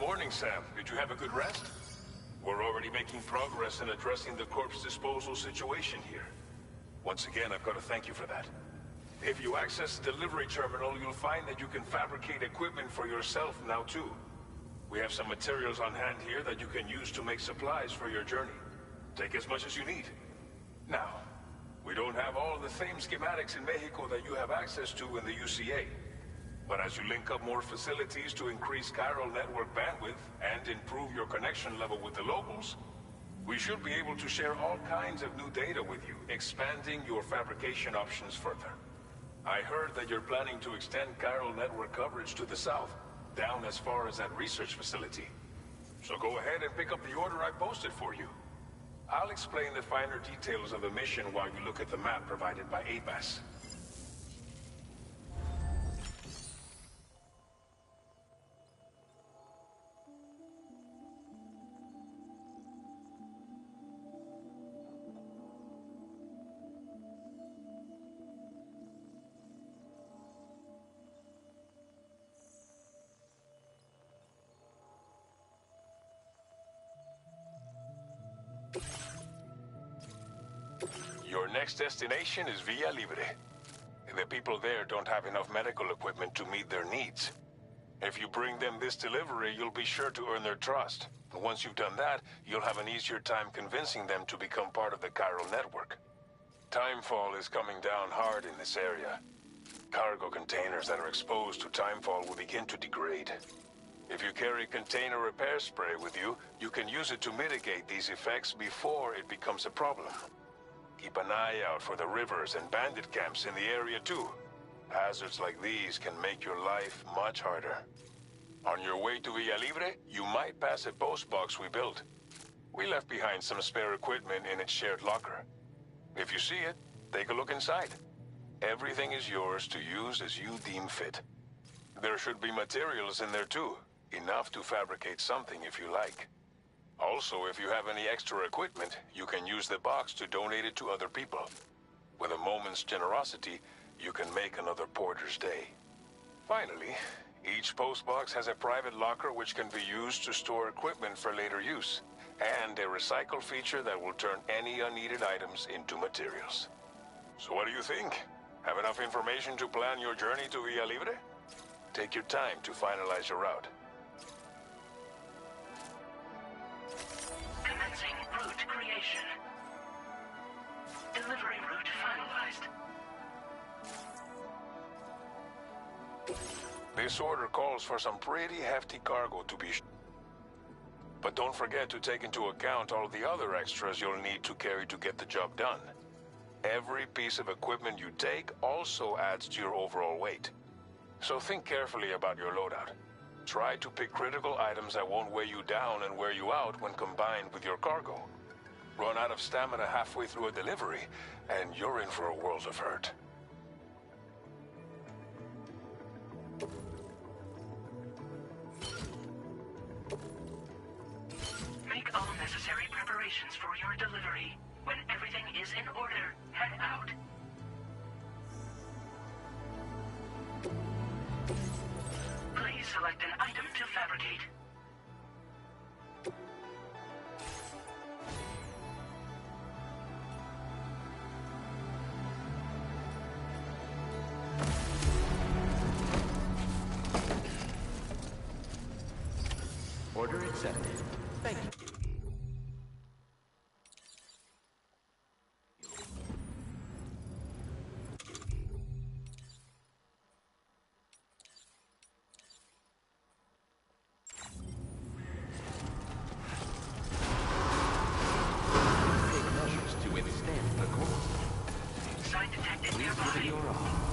morning, Sam. Did you have a good rest? We're already making progress in addressing the corpse disposal situation here. Once again, I've got to thank you for that. If you access the delivery terminal, you'll find that you can fabricate equipment for yourself now too. We have some materials on hand here that you can use to make supplies for your journey. Take as much as you need. Now, we don't have all the same schematics in Mexico that you have access to in the UCA. But as you link up more facilities to increase chiral network bandwidth and improve your connection level with the locals, we should be able to share all kinds of new data with you, expanding your fabrication options further. I heard that you're planning to extend chiral network coverage to the south, down as far as that research facility. So go ahead and pick up the order I posted for you. I'll explain the finer details of the mission while you look at the map provided by ABAS. Your next destination is Villa Libre. The people there don't have enough medical equipment to meet their needs. If you bring them this delivery, you'll be sure to earn their trust. And once you've done that, you'll have an easier time convincing them to become part of the chiral network. Timefall is coming down hard in this area. Cargo containers that are exposed to timefall will begin to degrade. If you carry container repair spray with you, you can use it to mitigate these effects before it becomes a problem. Keep an eye out for the rivers and bandit camps in the area too. Hazards like these can make your life much harder. On your way to Villa Libre, you might pass a post box we built. We left behind some spare equipment in its shared locker. If you see it, take a look inside. Everything is yours to use as you deem fit. There should be materials in there too, enough to fabricate something if you like. Also, if you have any extra equipment, you can use the box to donate it to other people. With a moment's generosity, you can make another porter's day. Finally, each postbox has a private locker which can be used to store equipment for later use, and a recycle feature that will turn any unneeded items into materials. So what do you think? Have enough information to plan your journey to Villa Libre? Take your time to finalize your route. Commencing route creation. Delivery route finalized. This order calls for some pretty hefty cargo to be but don't forget to take into account all the other extras you'll need to carry to get the job done. Every piece of equipment you take also adds to your overall weight. So think carefully about your loadout. Try to pick critical items that won't weigh you down and wear you out when combined with your cargo. Run out of stamina halfway through a delivery, and you're in for a world of hurt. Make all necessary preparations for your delivery. When everything is in order, head out. Please select an item to fabricate. Order accepted. Thank you. Take measures to withstand the cold. Site detected Please give it nearby. your all.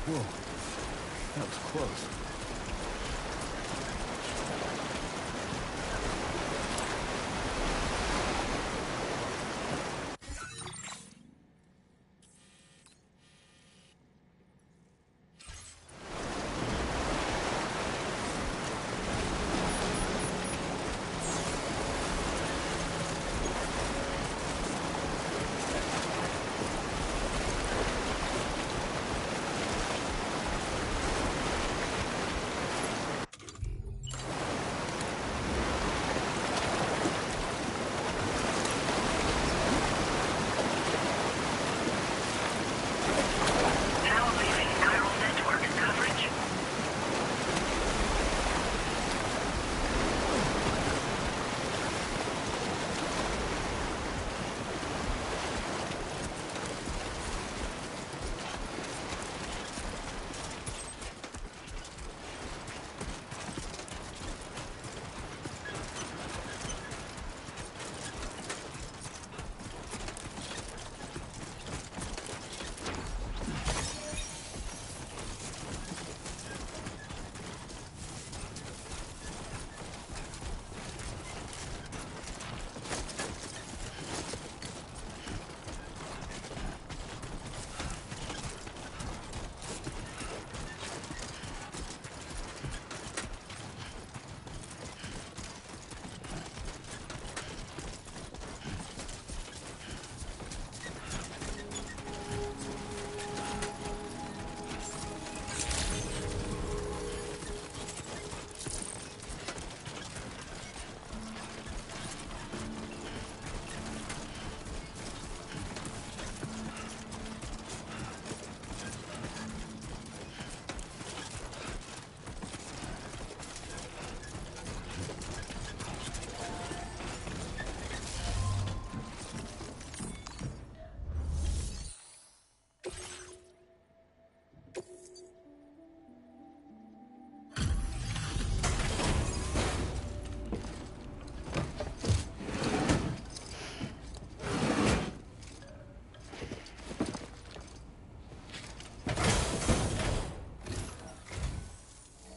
Whoa, that was close.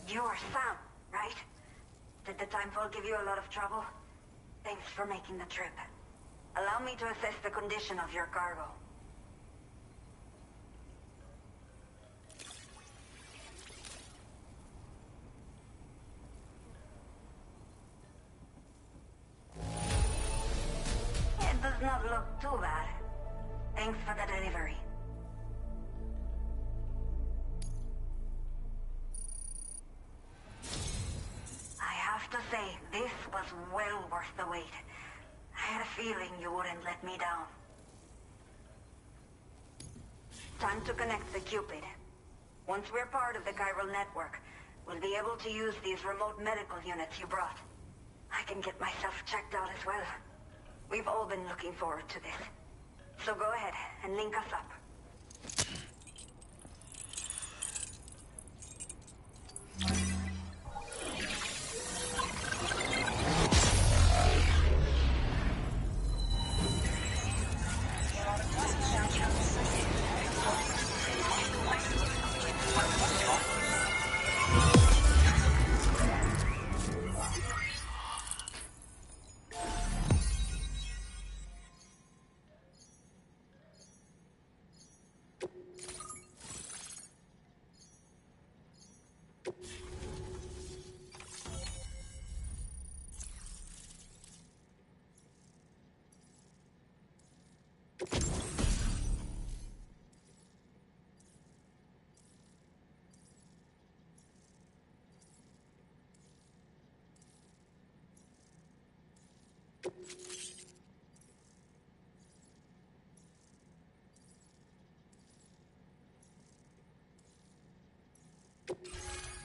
You're Sam, right? Did the timefall give you a lot of trouble? Thanks for making the trip. Allow me to assess the condition of your cargo. It does not look too bad. Thanks for the delivery. I have to say, this was well worth the wait. I had a feeling you wouldn't let me down. Time to connect the Cupid. Once we're part of the chiral network, we'll be able to use these remote medical units you brought. I can get myself checked out as well. We've all been looking forward to this. So go ahead and link us up.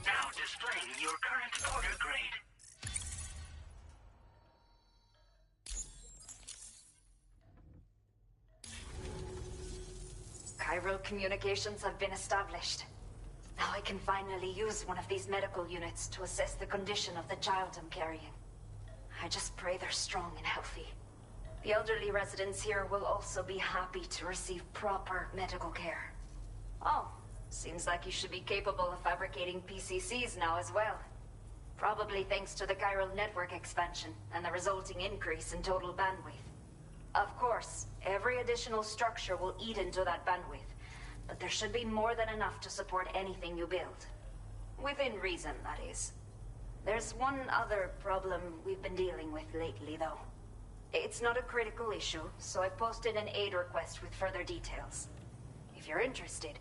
Now displaying your current order grade. Chiral communications have been established. Now I can finally use one of these medical units to assess the condition of the child I'm carrying. I just pray they're strong and healthy. The elderly residents here will also be happy to receive proper medical care. Oh, Seems like you should be capable of fabricating PCCs now as well. Probably thanks to the chiral network expansion and the resulting increase in total bandwidth. Of course, every additional structure will eat into that bandwidth, but there should be more than enough to support anything you build. Within reason, that is. There's one other problem we've been dealing with lately, though. It's not a critical issue, so I've posted an aid request with further details. If you're interested,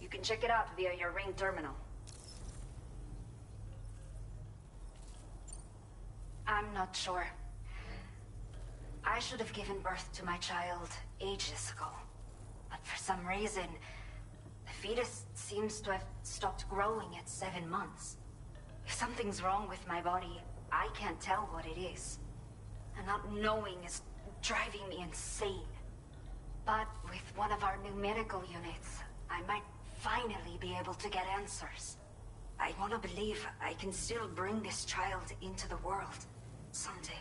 you can check it out via your ring terminal. I'm not sure. I should have given birth to my child ages ago. But for some reason, the fetus seems to have stopped growing at 7 months. If something's wrong with my body, I can't tell what it is. And not knowing is driving me insane. But with one of our new medical units, I might finally be able to get answers. I want to believe I can still bring this child into the world someday.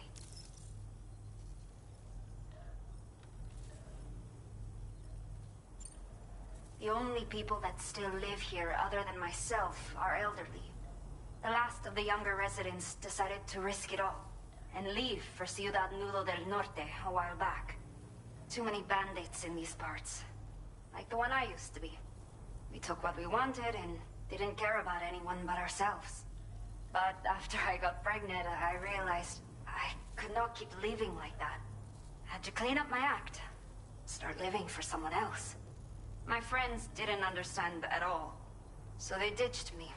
The only people that still live here other than myself are elderly. The last of the younger residents decided to risk it all and leave for Ciudad Nudo del Norte a while back. Too many bandits in these parts. Like the one I used to be. We took what we wanted and didn't care about anyone but ourselves. But after I got pregnant, I realized I could not keep living like that. I had to clean up my act. Start living for someone else. My friends didn't understand at all. So they ditched me.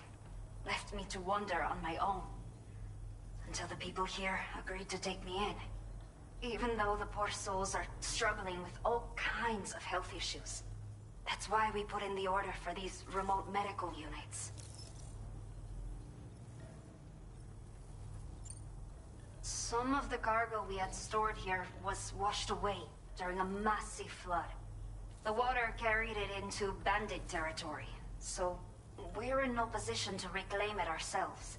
Left me to wander on my own. Until the people here agreed to take me in. Even though the poor souls are struggling with all kinds of health issues. That's why we put in the order for these remote medical units. Some of the cargo we had stored here was washed away during a massive flood. The water carried it into bandit territory, so we're in no position to reclaim it ourselves.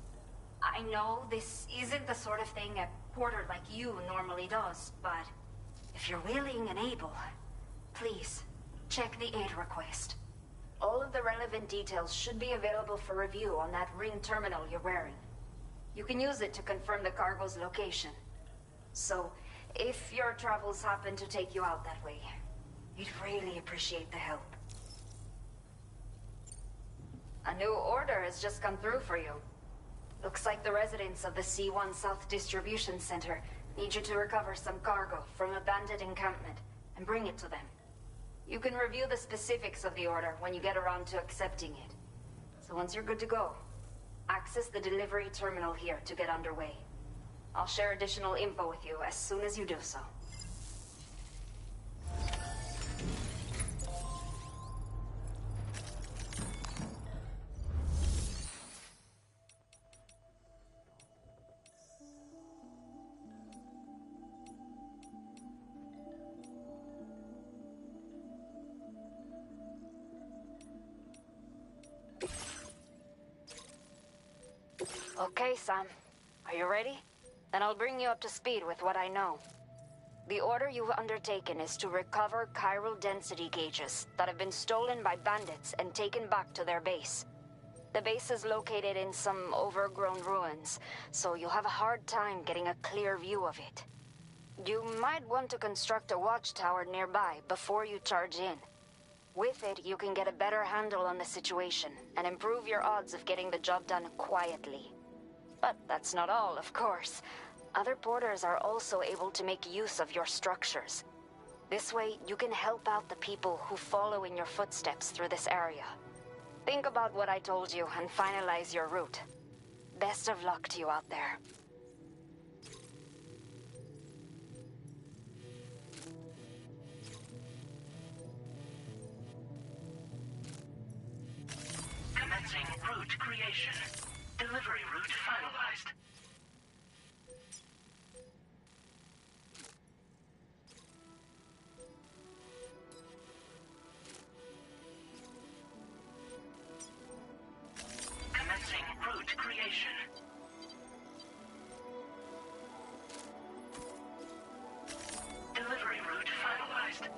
I know this isn't the sort of thing a porter like you normally does, but if you're willing and able, please, check the aid request. All of the relevant details should be available for review on that ring terminal you're wearing. You can use it to confirm the cargo's location. So, if your travels happen to take you out that way, we'd really appreciate the help. A new order has just come through for you. Looks like the residents of the C1 South Distribution Center need you to recover some cargo from a bandit encampment and bring it to them. You can review the specifics of the order when you get around to accepting it. So once you're good to go, access the delivery terminal here to get underway. I'll share additional info with you as soon as you do so. Okay, Sam. Are you ready? Then I'll bring you up to speed with what I know. The order you've undertaken is to recover chiral density gauges that have been stolen by bandits and taken back to their base. The base is located in some overgrown ruins, so you'll have a hard time getting a clear view of it. You might want to construct a watchtower nearby before you charge in. With it, you can get a better handle on the situation and improve your odds of getting the job done quietly. But that's not all, of course. Other porters are also able to make use of your structures. This way, you can help out the people who follow in your footsteps through this area. Think about what I told you and finalize your route. Best of luck to you out there. Commencing route creation. Delivery route finalized. Commencing route creation. Delivery route finalized.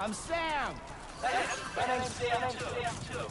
I'm Sam! My name's Sam, too.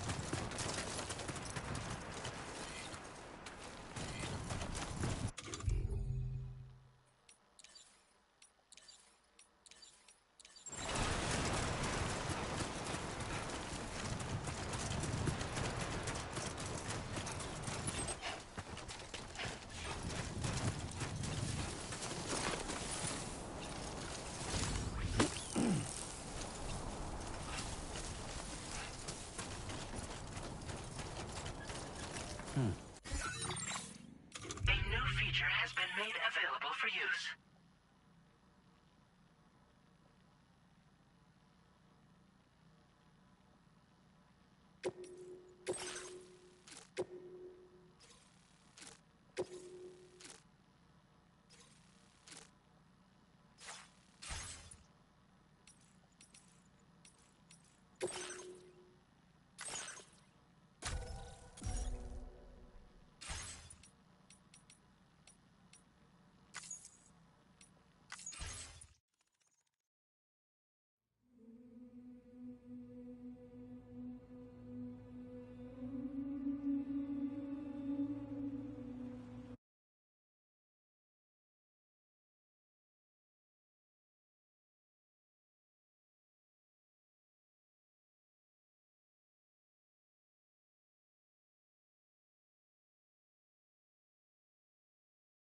A new feature has been made available for use.